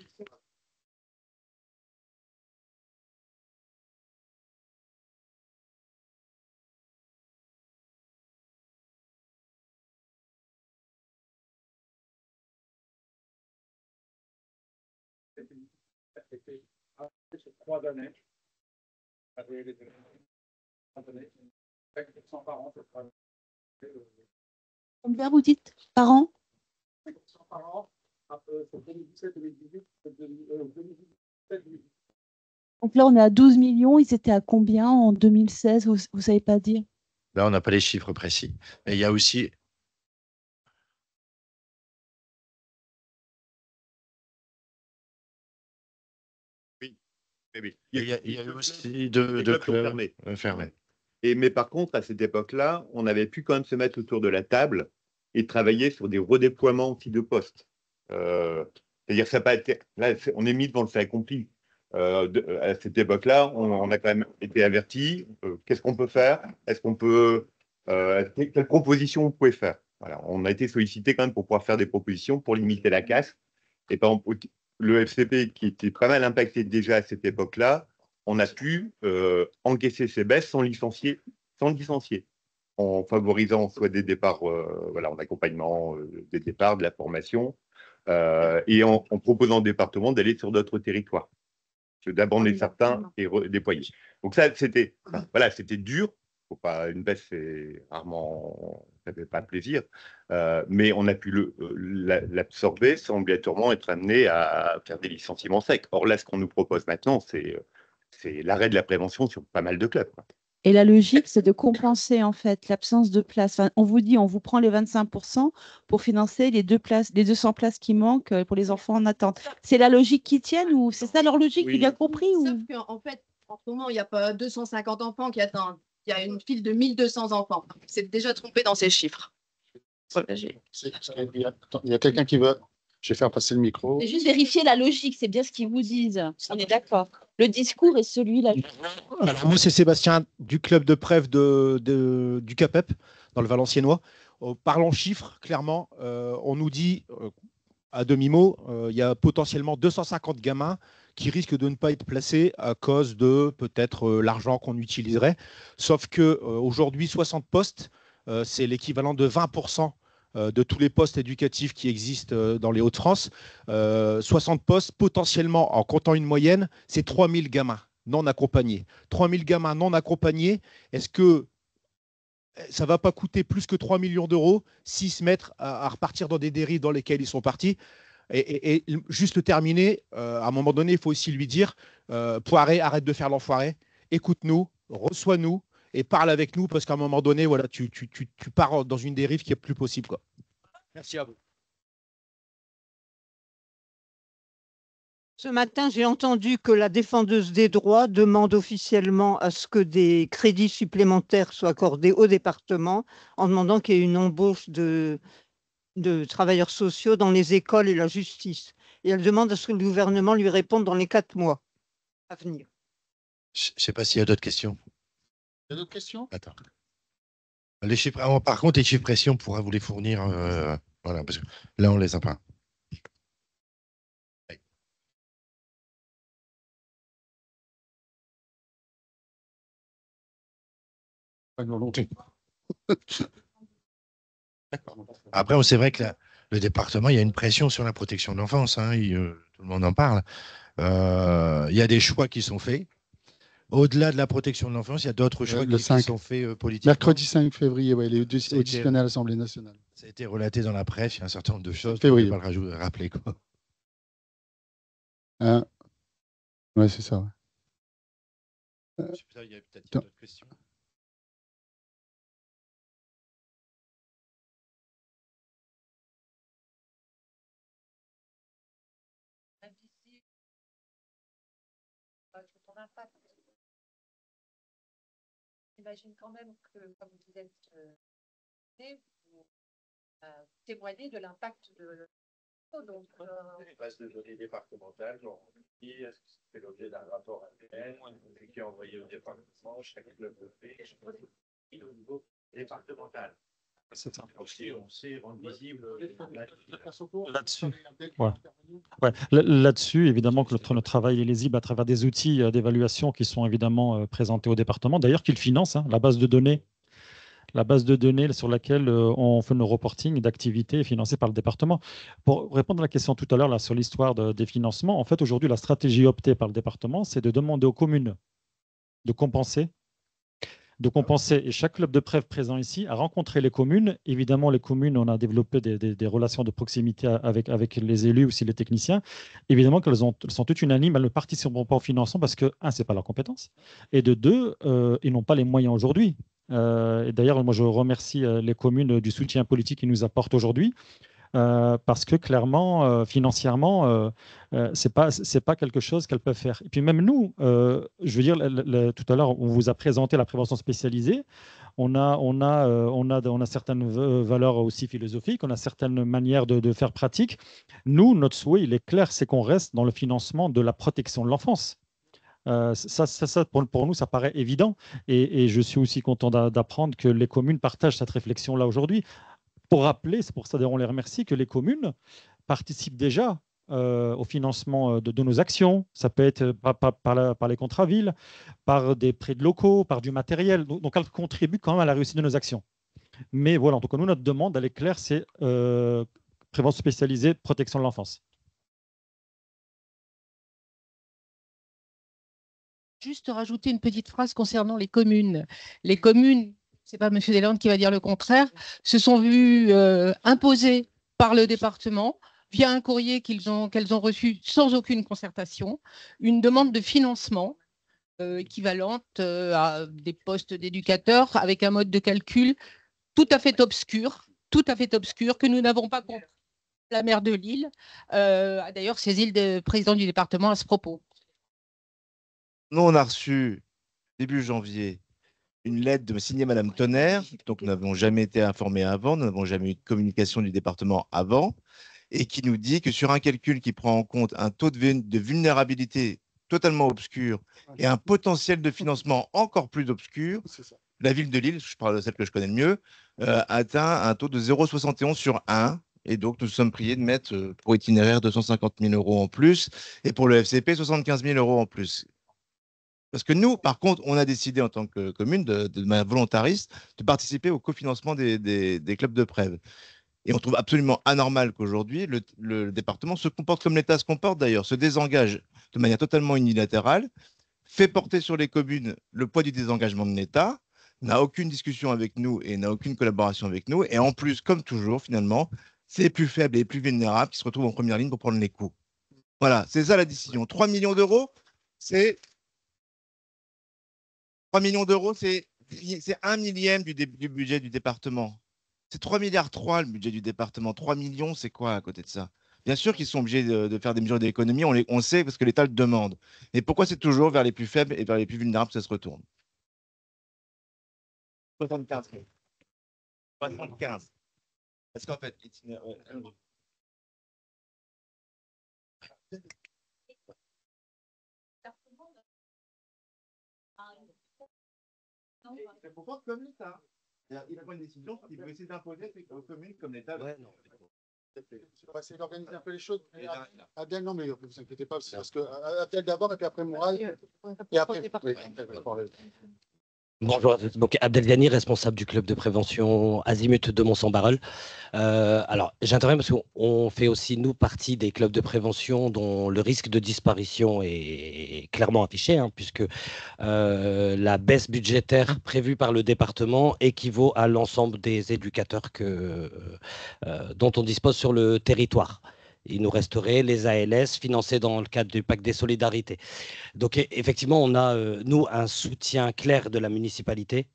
Speaker 11: Combien vous dites par an? Donc là, on est à 12 millions. Ils étaient à combien en 2016? Vous ne savez pas dire?
Speaker 2: Là, on n'a pas les chiffres précis. Mais il y a aussi.
Speaker 6: Oui, oui.
Speaker 2: Il y a eu aussi
Speaker 6: des
Speaker 2: de
Speaker 6: clubs fermés.
Speaker 2: fermés.
Speaker 6: Mais par contre, à cette époque-là, on avait pu quand même se mettre autour de la table et travailler sur des redéploiements aussi de postes. C'est-à-dire que ça n'a pas été. Là, on est mis devant le fait accompli. À cette époque-là, on a quand même été avertis. Qu'est-ce qu'on peut faire? Est-ce qu'on peut. Quelles propositions on pouvait faire? Voilà, on a été sollicité quand même pour pouvoir faire des propositions pour limiter la casse. Et par exemple, le FCP, qui était pas mal impacté déjà à cette époque-là, on a pu encaisser ces baisses sans licencier, en favorisant soit des départs en accompagnement des départs, de la formation, et en proposant au département d'aller sur d'autres territoires, d'abandonner certains et déployer. Donc ça, c'était dur. Faut pas, une baisse, c'est rarement, ça fait pas plaisir, mais on a pu l'absorber sans obligatoirement être amené à faire des licenciements secs. Or là, ce qu'on nous propose maintenant, c'est l'arrêt de la prévention sur pas mal de clubs.
Speaker 11: Et la logique, c'est de compenser en fait l'absence de place. Enfin, on vous dit, on vous prend les 25% pour financer les 200 places qui manquent pour les enfants en attente. C'est la logique qui tienne ou c'est ça leur logique?
Speaker 8: Oui.
Speaker 11: J'ai bien compris ou...
Speaker 8: Sauf qu'en fait, en ce moment, il n'y a pas 250 enfants qui attendent. Il y a une file de 1200 enfants. C'est déjà trompé dans ces chiffres.
Speaker 5: Il y a quelqu'un qui veut. Je vais faire passer le micro.
Speaker 11: C'est juste vérifier la logique, c'est bien ce qu'ils vous disent. On est d'accord. Le discours est celui-là.
Speaker 12: Alors, moi, c'est Sébastien du club de Prèves du CAPEP, dans le Valenciennois. Parlons chiffres, clairement. On nous dit, à demi-mot, il y a potentiellement 250 gamins qui risquent de ne pas être placés à cause de peut-être l'argent qu'on utiliserait. Sauf qu'aujourd'hui, 60 postes, c'est l'équivalent de 20% de tous les postes éducatifs qui existent dans les Hauts-de-France. 60 postes, potentiellement, en comptant une moyenne, c'est 3000 gamins non accompagnés. 3000 gamins non accompagnés, est-ce que ça ne va pas coûter plus que 3 millions d'euros s'ils se mettent à repartir dans des dérives dans lesquelles ils sont partis? Et juste le terminer, à un moment donné, il faut aussi lui dire, Poiré, arrête de faire l'enfoiré, écoute-nous, reçois-nous, et parle avec nous parce qu'à un moment donné, voilà, tu pars dans une dérive qui est plus possible, quoi. Merci à vous.
Speaker 13: Ce matin, j'ai entendu que la défendeuse des droits demande officiellement à ce que des crédits supplémentaires soient accordés au département en demandant qu'il y ait une embauche de travailleurs sociaux dans les écoles et la justice. Et elle demande à ce que le gouvernement lui réponde dans les 4 mois à venir.
Speaker 2: Je ne sais pas s'il y a d'autres questions.
Speaker 5: Il y a d'autres questions?
Speaker 2: Attends. Les chiffres, par contre, les chiffres précis, on pourra vous les fournir. Voilà, parce que là, on ne les a pas. Après, c'est vrai que le département, il y a une pression sur la protection de l'enfance, hein, tout le monde en parle. Il y a des choix qui sont faits. Au-delà de la protection de l'enfance, il y a d'autres choix qui sont faits politiquement.
Speaker 5: Mercredi 5 février, ouais, les auditionnés à l'Assemblée nationale.
Speaker 2: Ça a été relaté dans la presse, il y a un certain nombre de choses.
Speaker 5: Février.
Speaker 2: Je ne vais pas le rappeler. Quoi.
Speaker 5: Ouais, c'est ça. Ouais.
Speaker 2: Il y a peut-être d'autres questions.
Speaker 10: J'imagine quand même que, comme vous êtes vous témoignez de l'impact de donc,
Speaker 2: les bases de données départementales, est-ce que c'est l'objet d'un rapport annuel qui est envoyé au département, chaque club le fait, et au niveau départemental. C'est ça. Aussi, on sait rendre visible
Speaker 4: là-dessus. Ouais. Ouais. Là-dessus, évidemment, que notre travail est lisible à travers des outils d'évaluation qui sont évidemment présentés au département, d'ailleurs qu'ils financent, hein, la base de données sur laquelle on fait nos reporting d'activités financées par le département. Pour répondre à la question tout à l'heure sur l'histoire des financements, en fait, aujourd'hui, la stratégie optée par le département, c'est de demander aux communes de compenser. Et chaque club de preuve présent ici a rencontré les communes. Évidemment, les communes, on a développé des relations de proximité avec les élus, aussi les techniciens. Évidemment qu'elles sont toutes unanimes, elles ne participeront pas au financement parce que, un, ce n'est pas leur compétence, et de deux, ils n'ont pas les moyens aujourd'hui. Et d'ailleurs, moi, je remercie les communes du soutien politique qu'ils nous apportent aujourd'hui. Parce que clairement, financièrement, c'est pas quelque chose qu'elles peuvent faire. Et puis même nous, je veux dire, tout à l'heure, on vous a présenté la prévention spécialisée. On a certaines valeurs aussi philosophiques, on a certaines manières de faire pratique. Nous, notre souhait, il est clair, c'est qu'on reste dans le financement de la protection de l'enfance. Ça pour nous, ça paraît évident. Et je suis aussi content d'apprendre que les communes partagent cette réflexion-là aujourd'hui. Pour rappeler, c'est pour ça d'ailleurs on les remercie, que les communes participent déjà au financement de nos actions. Ça peut être par les contrats villes, par des prêts de locaux, par du matériel. Donc elles contribuent quand même à la réussite de nos actions. Mais voilà, en tout cas, nous, notre demande, elle est claire, c'est prévention spécialisée, protection de l'enfance.
Speaker 1: Juste rajouter une petite phrase concernant les communes. Les communes, ce n'est pas M. Deslandes qui va dire le contraire, se sont vues imposer par le département, via un courrier qu'elles ont reçu sans aucune concertation, une demande de financement équivalente à des postes d'éducateurs avec un mode de calcul tout à fait obscur, que nous n'avons pas compris. La maire de Lille a d'ailleurs saisi le président du département à ce propos.
Speaker 14: Nous, on a reçu, début janvier, une lettre signée Madame Tonnerre, donc nous n'avons jamais été informés avant, nous n'avons jamais eu de communication du département avant, et qui nous dit que sur un calcul qui prend en compte un taux de vulnérabilité totalement obscur et un potentiel de financement encore plus obscur, la ville de Lille, je parle de celle que je connais le mieux, atteint un taux de 0,71 sur 1. Et donc, nous sommes priés de mettre pour itinéraire 250 000 € en plus et pour le FCP 75 000 € en plus. Parce que nous, par contre, on a décidé en tant que commune, de manière volontariste, de participer au cofinancement des clubs de prêve. Et on trouve absolument anormal qu'aujourd'hui, le département se comporte comme l'État se comporte d'ailleurs, se désengage de manière totalement unilatérale, fait porter sur les communes le poids du désengagement de l'État, n'a aucune discussion avec nous et n'a aucune collaboration avec nous. Et en plus, comme toujours, finalement, c'est les plus faibles et les plus vulnérables qui se retrouvent en première ligne pour prendre les coups. Voilà, c'est ça la décision. 3 millions d'euros, c'est 3 millions d'euros, c'est 1 millième du budget du département. C'est 3,3 milliards le budget du département. 3 millions, c'est quoi à côté de ça? Bien sûr qu'ils sont obligés de faire des mesures d'économie, on sait parce que l'État le demande. Mais pourquoi c'est toujours vers les plus faibles et vers les plus vulnérables que ça se retourne? 75. 75. Parce qu'en fait, c'est pourquoi comme l'État. Il a pris une décision qu'il veut essayer d'imposer aux communes comme l'État. Ouais, non.
Speaker 5: On va essayer d'organiser un peu les choses. Abdel, non, mais ne vous inquiétez pas, parce que Abdel d'abord, et puis après Mourad. Et après.
Speaker 15: Bonjour à tous. Donc, Abdelghani, responsable du club de prévention Azimut de Mont-Saint-Barreul. Alors, j'interviens parce qu'on fait aussi, nous, partie des clubs de prévention dont le risque de disparition est clairement affiché, hein, puisque la baisse budgétaire prévue par le département équivaut à l'ensemble des éducateurs dont on dispose sur le territoire. Il nous resterait les ALS financés dans le cadre du pacte des solidarités. Donc effectivement, on a, nous, un soutien clair de la municipalité,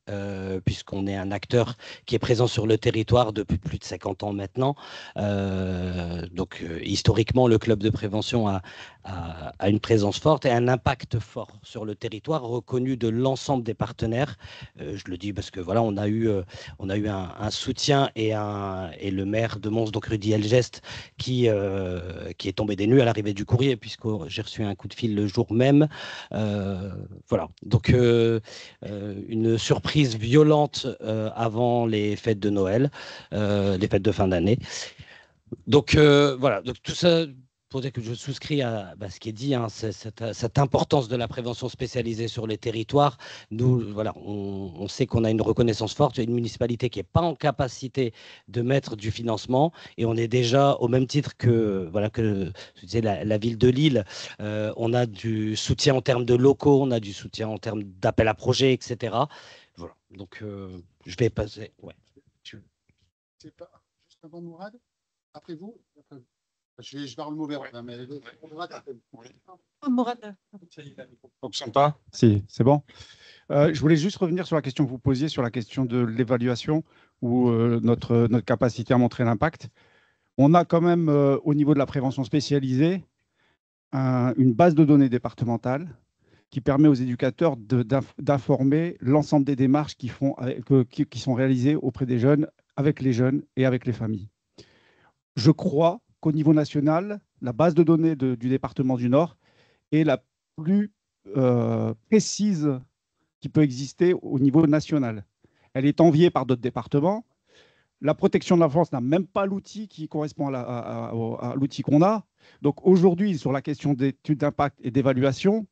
Speaker 15: puisqu'on est un acteur qui est présent sur le territoire depuis plus de 50 ans maintenant. Donc historiquement, le club de prévention a une présence forte et un impact fort sur le territoire, reconnu de l'ensemble des partenaires. Je le dis parce que voilà, on a eu un soutien et le maire de Mons, donc Rudy Elgest, qui est tombé des nues à l'arrivée du courrier, puisque j'ai reçu un coup de fil le jour même. Voilà, donc une surprise violente avant les fêtes de Noël, les fêtes de fin d'année. Donc voilà, donc tout ça pour dire que je souscris à ce qui est dit, hein, cette importance de la prévention spécialisée sur les territoires. Nous, voilà, on sait qu'on a une reconnaissance forte, une municipalité qui n'est pas en capacité de mettre du financement, et on est déjà au même titre que, voilà, que je disais, la ville de Lille. On a du soutien en termes de locaux, on a du soutien en termes d'appel à projets, etc. Voilà, donc je vais passer. Ouais.
Speaker 5: C'est pas juste avant Mourad, après vous. Je vais avoir le mot vert. Mais
Speaker 11: Mourad.
Speaker 16: Ça fonctionne pas? Si, c'est bon. Je voulais juste revenir sur la question que vous posiez, sur la question de l'évaluation ou notre capacité à montrer l'impact. On a quand même, au niveau de la prévention spécialisée, une base de données départementale qui permet aux éducateurs d'informer l'ensemble des démarches qui sont réalisées auprès des jeunes, avec les jeunes et avec les familles. Je crois qu'au niveau national, la base de données du département du Nord est la plus précise qui peut exister au niveau national. Elle est enviée par d'autres départements. La protection de l'enfance n'a même pas l'outil qui correspond à l'outil qu'on a. Donc aujourd'hui, sur la question d'études d'impact et d'évaluation,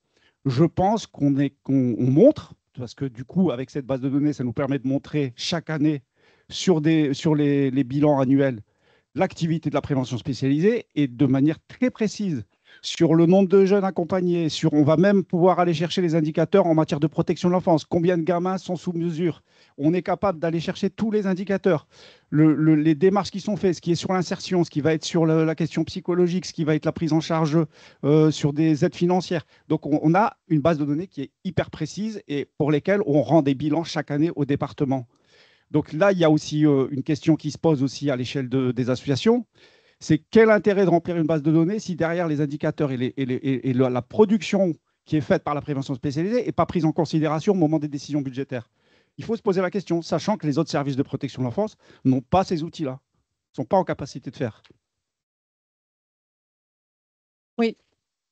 Speaker 16: je pense qu'on montre, parce que du coup, avec cette base de données, ça nous permet de montrer chaque année sur les bilans annuels l'activité de la prévention spécialisée et de manière très précise sur le nombre de jeunes accompagnés. On va même pouvoir aller chercher les indicateurs en matière de protection de l'enfance. Combien de gamins sont sous mesure? On est capable d'aller chercher tous les indicateurs, les démarches qui sont faites, ce qui est sur l'insertion, ce qui va être sur la question psychologique, ce qui va être la prise en charge sur des aides financières. Donc on a une base de données qui est hyper précise et pour lesquelles on rend des bilans chaque année au département. Donc là, il y a aussi une question qui se pose aussi à l'échelle des associations. C'est quel intérêt de remplir une base de données si derrière les indicateurs et la production qui est faite par la prévention spécialisée n'est pas prise en considération au moment des décisions budgétaires? Il faut se poser la question, sachant que les autres services de protection de l'enfance n'ont pas ces outils-là, ne sont pas en capacité de faire.
Speaker 17: Oui.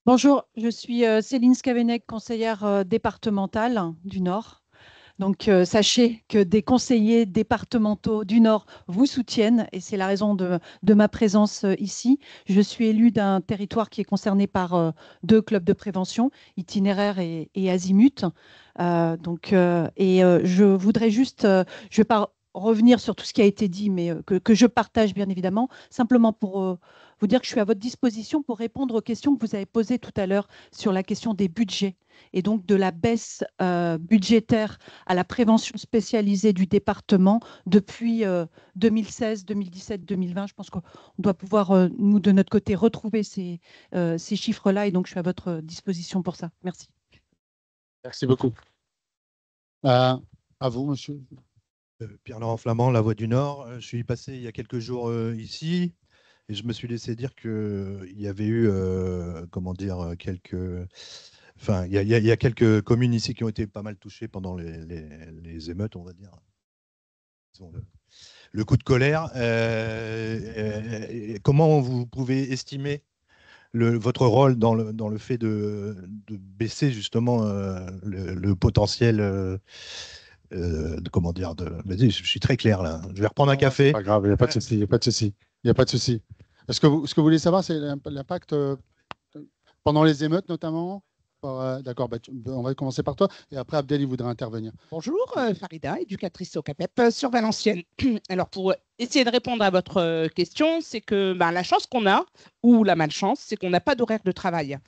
Speaker 17: Bonjour, je suis Céline Scavenec, conseillère départementale du Nord. Donc, sachez que des conseillers départementaux du Nord vous soutiennent et c'est la raison de ma présence ici. Je suis élue d'un territoire qui est concerné par 2 clubs de prévention, Itinéraire et Azimut. Je voudrais juste, je ne vais pas revenir sur tout ce qui a été dit, mais que je partage bien évidemment, simplement pour vous dire que je suis à votre disposition pour répondre aux questions que vous avez posées tout à l'heure sur la question des budgets et donc de la baisse budgétaire à la prévention spécialisée du département depuis 2016, 2017, 2020. Je pense qu'on doit pouvoir, nous, de notre côté, retrouver ces chiffres-là et donc je suis à votre disposition pour ça. Merci.
Speaker 16: Merci beaucoup.
Speaker 5: À vous, monsieur.
Speaker 18: Pierre-Laurent Flamand, La Voix du Nord. Je suis passé il y a quelques jours ici et je me suis laissé dire qu'il y avait eu, quelques... Enfin, il y a quelques communes ici qui ont été pas mal touchées pendant les émeutes, on va dire. Le coup de colère. Comment vous pouvez estimer votre rôle dans le fait de baisser justement le potentiel Vas-y, je suis très clair là. Je vais reprendre un café.
Speaker 5: Pas grave, il n'y a pas de souci, il n'y a pas de souci. Il n'y a pas de souci. Ce que vous voulez savoir, c'est l'impact pendant les émeutes notamment. D'accord, on va commencer par toi et après Abdel, il voudrait intervenir.
Speaker 19: Bonjour, Farida, éducatrice au CAPEP sur Valenciennes. Alors, pour essayer de répondre à votre question, c'est que la chance qu'on a, ou la malchance, c'est qu'on n'a pas d'horaire de travail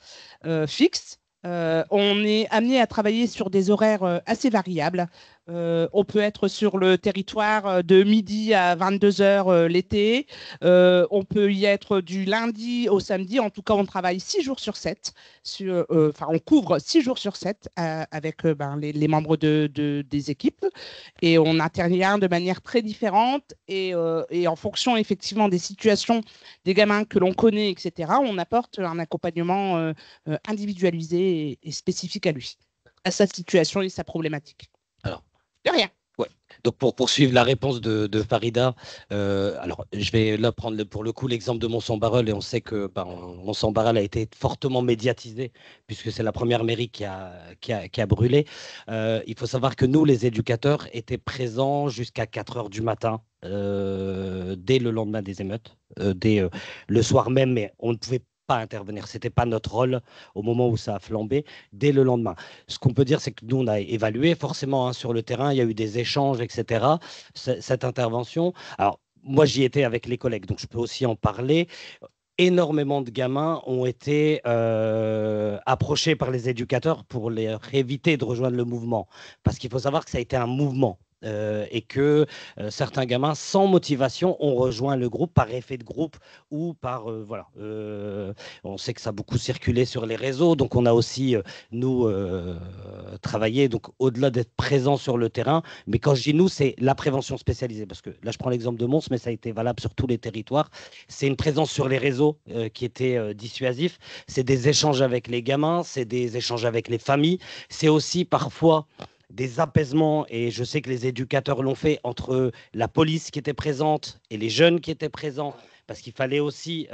Speaker 19: fixe. On est amené à travailler sur des horaires assez variables. On peut être sur le territoire de midi à 22h l'été. On peut y être du lundi au samedi. En tout cas, on travaille 6 jours sur 7. On couvre 6 jours sur 7 avec les membres des équipes. Et on intervient de manière très différente. Et en fonction, effectivement, des situations des gamins que l'on connaît, etc., on apporte un accompagnement individualisé et spécifique à lui, à sa situation et sa problématique.
Speaker 15: Alors,
Speaker 19: de rien.
Speaker 15: Ouais. Donc pour poursuivre la réponse de Farida, alors je vais là prendre pour le coup l'exemple de Mons-en-Barœul et on sait que Mons-en-Barœul a été fortement médiatisé puisque c'est la première mairie qui a brûlé. Il faut savoir que nous, les éducateurs, étaient présents jusqu'à 4h du matin dès le lendemain des émeutes, dès le soir même, mais on ne pouvait pas intervenir. Ce n'était pas notre rôle au moment où ça a flambé, dès le lendemain. Ce qu'on peut dire, c'est que nous, on a évalué forcément sur le terrain, il y a eu des échanges, etc. Cette intervention. Alors, moi, j'y étais avec les collègues, donc je peux aussi en parler. Énormément de gamins ont été approchés par les éducateurs pour leur éviter de rejoindre le mouvement. Parce qu'il faut savoir que ça a été un mouvement. Et que certains gamins sans motivation ont rejoint le groupe par effet de groupe ou par voilà. On sait que ça a beaucoup circulé sur les réseaux, donc on a aussi nous travaillé donc au-delà d'être présent sur le terrain. Mais quand je dis nous, c'est la prévention spécialisée parce que là je prends l'exemple de Mons, mais ça a été valable sur tous les territoires. C'est une présence sur les réseaux qui était dissuasif. C'est des échanges avec les gamins, c'est des échanges avec les familles, c'est aussi parfois des apaisements, et je sais que les éducateurs l'ont fait, entre la police qui était présente et les jeunes qui étaient présents, parce qu'il fallait aussi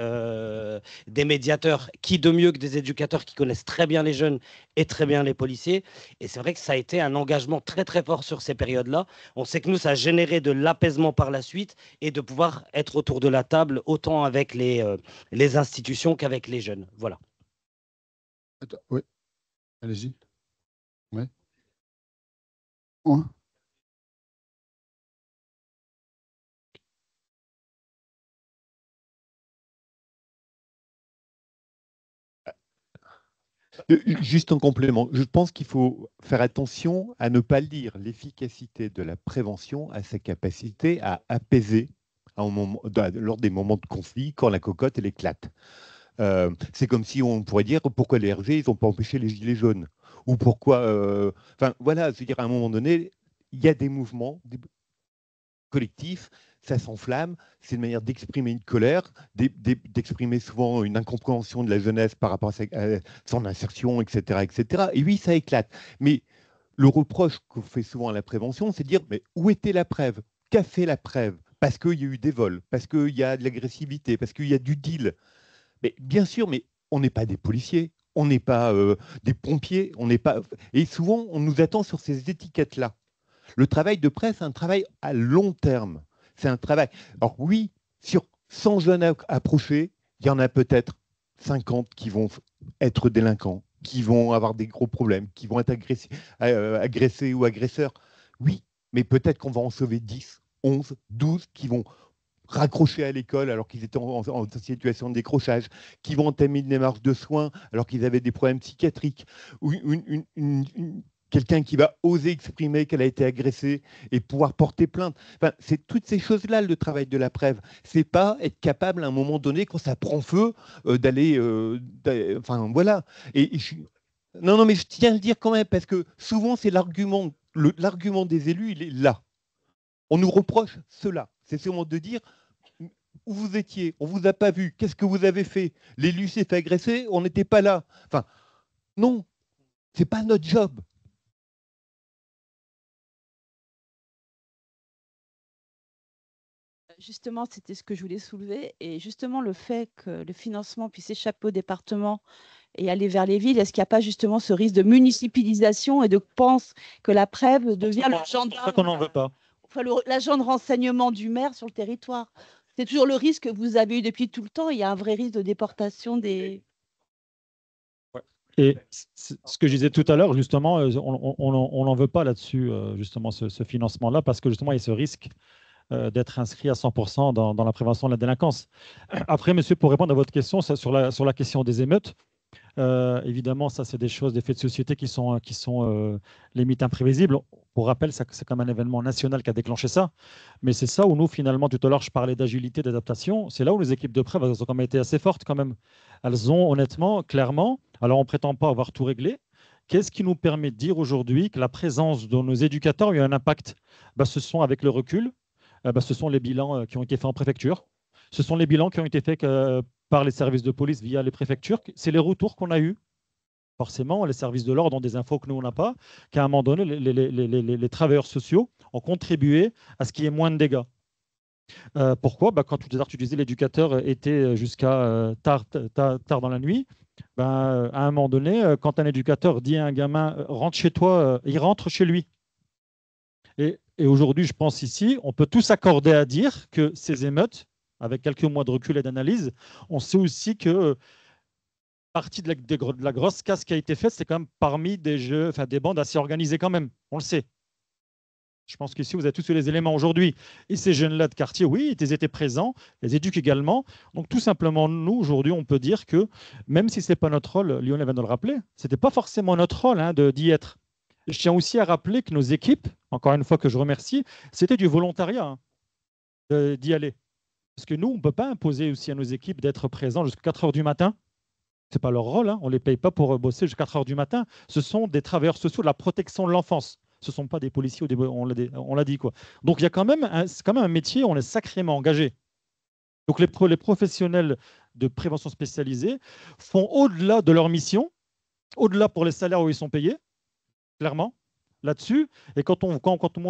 Speaker 15: des médiateurs, qui de mieux que des éducateurs qui connaissent très bien les jeunes et très bien les policiers. Et c'est vrai que ça a été un engagement très très fort sur ces périodes-là. On sait que nous, ça a généré de l'apaisement par la suite et de pouvoir être autour de la table, autant avec les institutions qu'avec les jeunes. Voilà.
Speaker 5: Attends, oui, allez-y. Ouais. Ouais.
Speaker 6: Juste en complément, je pense qu'il faut faire attention à ne pas lire l'efficacité de la prévention à sa capacité à apaiser lors des moments de conflit, quand la cocotte elle éclate. C'est comme si on pourrait dire pourquoi les RG ils n'ont pas empêché les gilets jaunes ou pourquoi. Enfin voilà, c'est-à-dire à un moment donné, il y a des mouvements collectifs, ça s'enflamme, c'est une manière d'exprimer une colère, d'exprimer souvent une incompréhension de la jeunesse par rapport à son insertion, etc., etc. Et oui, ça éclate. Mais le reproche qu'on fait souvent à la prévention, c'est de dire mais où était la preuve? Qu'a fait la preuve? Parce qu'il y a eu des vols, parce qu'il y a de l'agressivité, parce qu'il y a du deal. Mais bien sûr, mais on n'est pas des policiers, on n'est pas des pompiers, on n'est pas. Et souvent, on nous attend sur ces étiquettes-là. Le travail de presse, c'est un travail à long terme. C'est un travail. Alors oui, sur 100 jeunes approchés, il y en a peut-être 50 qui vont être délinquants, qui vont avoir des gros problèmes, qui vont être agressés ou agresseurs. Oui, mais peut-être qu'on va en sauver 10, 11, 12 qui vont raccrochés à l'école alors qu'ils étaient en situation de décrochage, qui vont entamer une démarche de soins alors qu'ils avaient des problèmes psychiatriques, ou quelqu'un qui va oser exprimer qu'elle a été agressée et pouvoir porter plainte. Enfin, c'est toutes ces choses-là le travail de la preuve. C'est pas être capable à un moment donné, quand ça prend feu, d'aller... Enfin, voilà. Non, mais je tiens à le dire quand même, parce que souvent, c'est l'argument des élus, il est là. On nous reproche cela. C'est sûrement de dire où vous étiez, on ne vous a pas vu, qu'est-ce que vous avez fait? L'élu s'est fait agresser, on n'était pas là. Enfin, non, ce n'est pas notre job.
Speaker 11: Justement, c'était ce que je voulais soulever. Et justement, le fait que le financement puisse échapper au département et aller vers les villes, est-ce qu'il n'y a pas justement ce risque de municipalisation et de pense que la PREV devient le gendarme?
Speaker 12: C'est ça qu'on n'en veut pas.
Speaker 11: Enfin, l'agent de renseignement du maire sur le territoire. C'est toujours le risque que vous avez eu depuis tout le temps. Il y a un vrai risque de déportation des...
Speaker 12: Ouais.
Speaker 4: Et ce que je disais tout à l'heure, justement, on n'en veut pas là-dessus, justement, ce financement-là, parce que justement, il y a ce risque d'être inscrit à 100% dans la prévention de la délinquance. Après, monsieur, pour répondre à votre question sur la question des émeutes, évidemment, ça, c'est des choses, des faits de société qui sont limite imprévisibles. Pour rappel, c'est comme un événement national qui a déclenché ça. Mais c'est ça où nous, finalement, tout à l'heure, je parlais d'agilité, d'adaptation. C'est là où les équipes de preuve, elles ont quand même été assez fortes quand même. Elles ont, honnêtement, clairement, alors on ne prétend pas avoir tout réglé. Qu'est-ce qui nous permet de dire aujourd'hui que la présence de nos éducateurs a eu un impact? Ce sont, avec le recul, ce sont les bilans qui ont été faits en préfecture. Ce sont les bilans qui ont été faits par les services de police via les préfectures. C'est les retours qu'on a eus. Forcément, les services de l'ordre ont des infos que nous, on n'a pas, qu'à un moment donné, les travailleurs sociaux ont contribué à ce qu'il y ait moins de dégâts. Pourquoi? Quand tout à l'heure, tu disais l'éducateur était jusqu'à tard dans la nuit. À un moment donné, quand un éducateur dit à un gamin « rentre chez toi », il rentre chez lui. Et aujourd'hui, je pense ici, on peut tous s'accorder à dire que ces émeutes, avec quelques mois de recul et d'analyse, on sait aussi que partie de la grosse casse qui a été faite, c'est quand même parmi des bandes assez organisées quand même. On le sait. Je pense qu'ici, vous avez tous les éléments aujourd'hui. Et ces jeunes-là de quartier, oui, ils étaient présents, les éduques également. Donc, tout simplement, nous, aujourd'hui, on peut dire que, même si ce n'est pas notre rôle, Lionel vient de le rappeler, ce n'était pas forcément notre rôle d'y être. Je tiens aussi à rappeler que nos équipes, encore une fois que je remercie, c'était du volontariat d'y aller. Parce que nous, on ne peut pas imposer aussi à nos équipes d'être présents jusqu'à 4 heures du matin. Ce n'est pas leur rôle, on ne les paye pas pour bosser jusqu'à 4 heures du matin. Ce sont des travailleurs sociaux de la protection de l'enfance. Ce ne sont pas des policiers, on l'a dit, quoi. Donc, il y a c'est quand même un métier, on est sacrément engagé. Donc, les professionnels de prévention spécialisée font au-delà de leur mission, au-delà pour les salaires où ils sont payés, clairement, là-dessus. Et quand moi,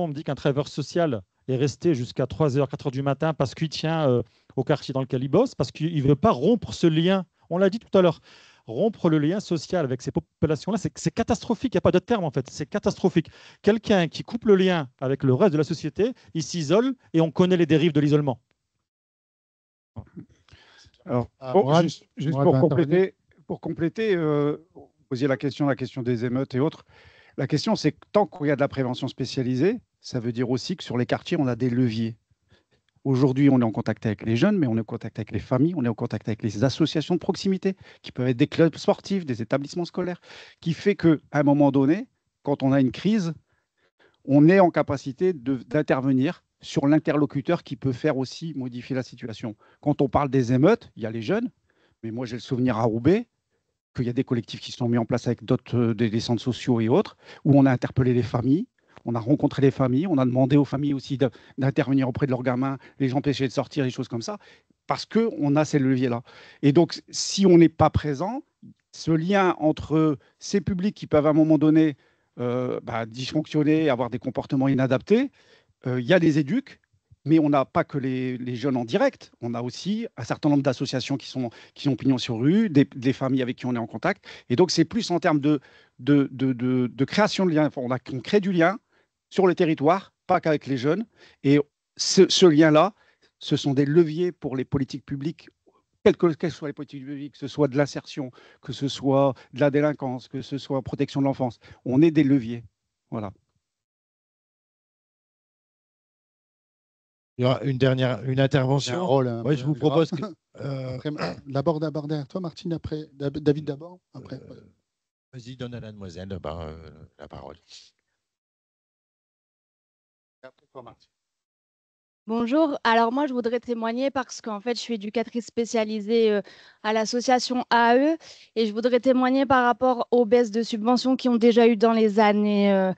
Speaker 4: on me dit qu'un travailleur social est resté jusqu'à 3h, 4h du matin parce qu'il tient au quartier dans lequel il bosse, parce qu'il ne veut pas rompre ce lien. On l'a dit tout à l'heure, rompre le lien social avec ces populations-là, c'est catastrophique. Il n'y a pas d'autre terme, en fait. C'est catastrophique. Quelqu'un qui coupe le lien avec le reste de la société, il s'isole et on connaît les dérives de l'isolement.
Speaker 16: Alors, juste pour compléter, vous posiez la question des émeutes et autres. La question, c'est que tant qu'il y a de la prévention spécialisée, ça veut dire aussi que sur les quartiers, on a des leviers. Aujourd'hui, on est en contact avec les jeunes, mais on est en contact avec les familles, on est en contact avec les associations de proximité, qui peuvent être des clubs sportifs, des établissements scolaires, qui fait qu'à un moment donné, quand on a une crise, on est en capacité d'intervenir sur l'interlocuteur qui peut faire aussi modifier la situation. Quand on parle des émeutes, il y a les jeunes, mais moi j'ai le souvenir à Roubaix, qu'il y a des collectifs qui sont mis en place avec d'autres des centres sociaux et autres, où on a interpellé les familles, on a rencontré les familles, on a demandé aux familles aussi d'intervenir auprès de leurs gamins, les empêcher de sortir, des choses comme ça, parce qu'on a ces leviers-là. Et donc, si on n'est pas présent, ce lien entre ces publics qui peuvent à un moment donné dysfonctionner, avoir des comportements inadaptés, il y a des éduques, mais on n'a pas que les jeunes en direct, on a aussi un certain nombre d'associations qui ont pignon sur rue, des familles avec qui on est en contact. Et donc, c'est plus en termes de création de liens. On crée du lien sur le territoire, pas qu'avec les jeunes. Et ce lien-là, ce sont des leviers pour les politiques publiques, quelles que soient les politiques publiques, que ce soit de l'insertion, que ce soit de la délinquance, que ce soit protection de l'enfance. On est des leviers. Voilà.
Speaker 2: Il y aura une intervention.
Speaker 5: Un rôle,
Speaker 2: ouais, je vous propose que.
Speaker 5: D'abord, toi, Martine, après. David d'abord, après.
Speaker 2: Vas-y, donne à la demoiselle la parole.
Speaker 5: Après toi, Martine.
Speaker 20: Bonjour, alors moi je voudrais témoigner parce qu'en fait je suis éducatrice spécialisée à l'association AAE et je voudrais témoigner par rapport aux baisses de subventions qui ont déjà eu dans les années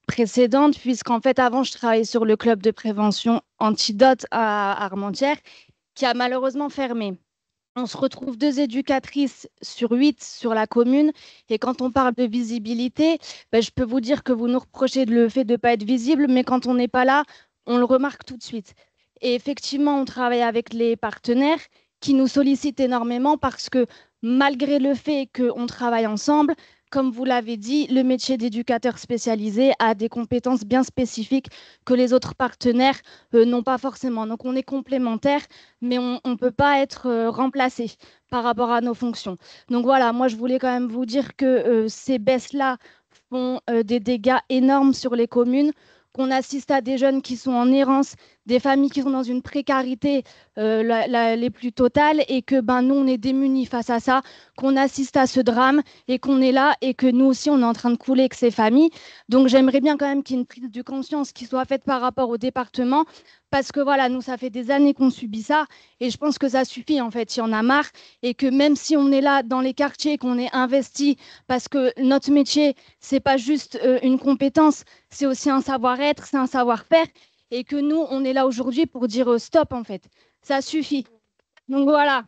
Speaker 20: précédentes, puisqu'en fait avant je travaillais sur le club de prévention Antidote à Armentières qui a malheureusement fermé. On se retrouve 2 éducatrices sur 8 sur la commune et quand on parle de visibilité, je peux vous dire que vous nous reprochez le fait de ne pas être visible, mais quand on n'est pas là, on le remarque tout de suite. Et effectivement, on travaille avec les partenaires qui nous sollicitent énormément parce que malgré le fait qu'on travaille ensemble, comme vous l'avez dit, le métier d'éducateur spécialisé a des compétences bien spécifiques que les autres partenaires n'ont pas forcément. Donc, on est complémentaires, mais on ne peut pas être remplacé par rapport à nos fonctions. Donc, voilà, moi, je voulais quand même vous dire que ces baisses-là font des dégâts énormes sur les communes, qu'on assiste à des jeunes qui sont en errance, des familles qui sont dans une précarité les plus totales, et que nous, on est démunis face à ça, qu'on assiste à ce drame et qu'on est là et que nous aussi, on est en train de couler avec ces familles. Donc, j'aimerais bien quand même qu'il y ait une prise de conscience qui soit faite par rapport au département, parce que voilà, nous, ça fait des années qu'on subit ça et je pense que ça suffit en fait, il y en a marre, et que même si on est là dans les quartiers, qu'on est investi, parce que notre métier, c'est pas juste une compétence, c'est aussi un savoir-être, c'est un savoir-faire, et que nous, on est là aujourd'hui pour dire stop en fait, ça suffit. Donc voilà.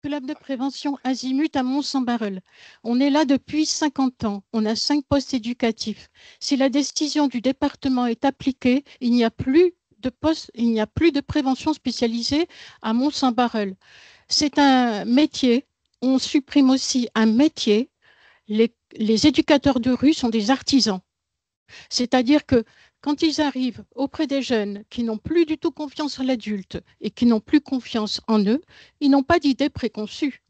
Speaker 21: Club de prévention Azimut à Mont-Saint-Barreul. On est là depuis 50 ans. On a 5 postes éducatifs. Si la décision du département est appliquée, il n'y a plus de poste, il n'y a plus de prévention spécialisée à Mont-Saint-Barreul. C'est un métier. On supprime aussi un métier. Les éducateurs de rue sont des artisans. C'est-à-dire que quand ils arrivent auprès des jeunes qui n'ont plus du tout confiance en l'adulte et qui n'ont plus confiance en eux, ils n'ont pas d'idées préconçues.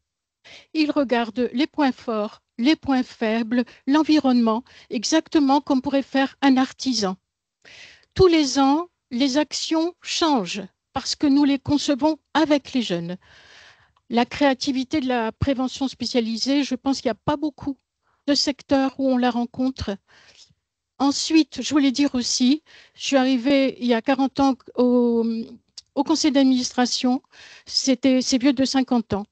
Speaker 21: Ils regardent les points forts, les points faibles, l'environnement, exactement comme pourrait faire un artisan. Tous les ans, les actions changent parce que nous les concevons avec les jeunes. La créativité de la prévention spécialisée, je pense qu'il n'y a pas beaucoup de secteurs où on la rencontre. Ensuite, je voulais dire aussi, je suis arrivée il y a 40 ans au conseil d'administration, c'est vieux de 50 ans.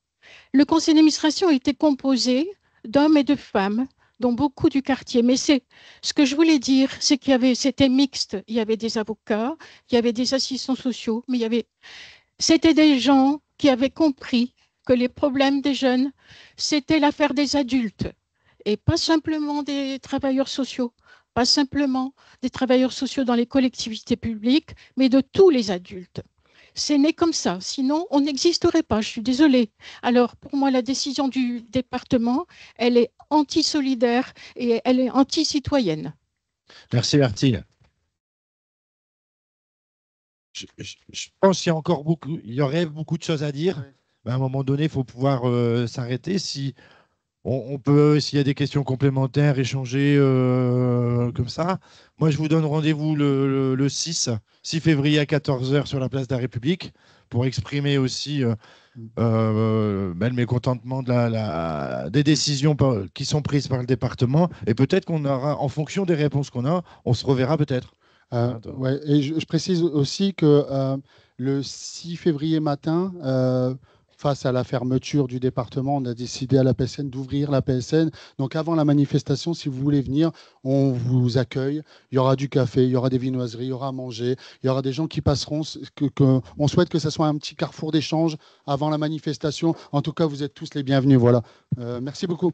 Speaker 21: Le conseil d'administration était composé d'hommes et de femmes, dont beaucoup du quartier. Mais ce que je voulais dire, c'est c'était mixte. Il y avait des avocats, il y avait des assistants sociaux, mais c'était des gens qui avaient compris que les problèmes des jeunes, c'était l'affaire des adultes et pas simplement des travailleurs sociaux. Pas simplement des travailleurs sociaux dans les collectivités publiques, mais de tous les adultes. C'est né comme ça, sinon on n'existerait pas, je suis désolée. Alors pour moi, la décision du département, elle est anti-solidaire et elle est anti-citoyenne.
Speaker 2: Merci Bertille. Je pense qu'il y a encore il y aurait beaucoup de choses à dire, mais à un moment donné, il faut pouvoir s'arrêter. Si on peut, s'il y a des questions complémentaires, échanger comme ça. Moi, je vous donne rendez-vous le 6 février à 14 h sur la place de la République pour exprimer aussi le mécontentement des décisions qui sont prises par le département. Et peut-être qu'on aura, en fonction des réponses qu'on a, on se reverra peut-être.
Speaker 5: Ouais, et je précise aussi que le 6 février matin, face à la fermeture du département, on a décidé à la PSN d'ouvrir la PSN. Donc avant la manifestation, si vous voulez venir, on vous accueille. Il y aura du café, il y aura des viennoiseries, il y aura à manger, il y aura des gens qui passeront. On souhaite que ce soit un petit carrefour d'échange avant la manifestation. En tout cas, vous êtes tous les bienvenus. Voilà. Merci beaucoup.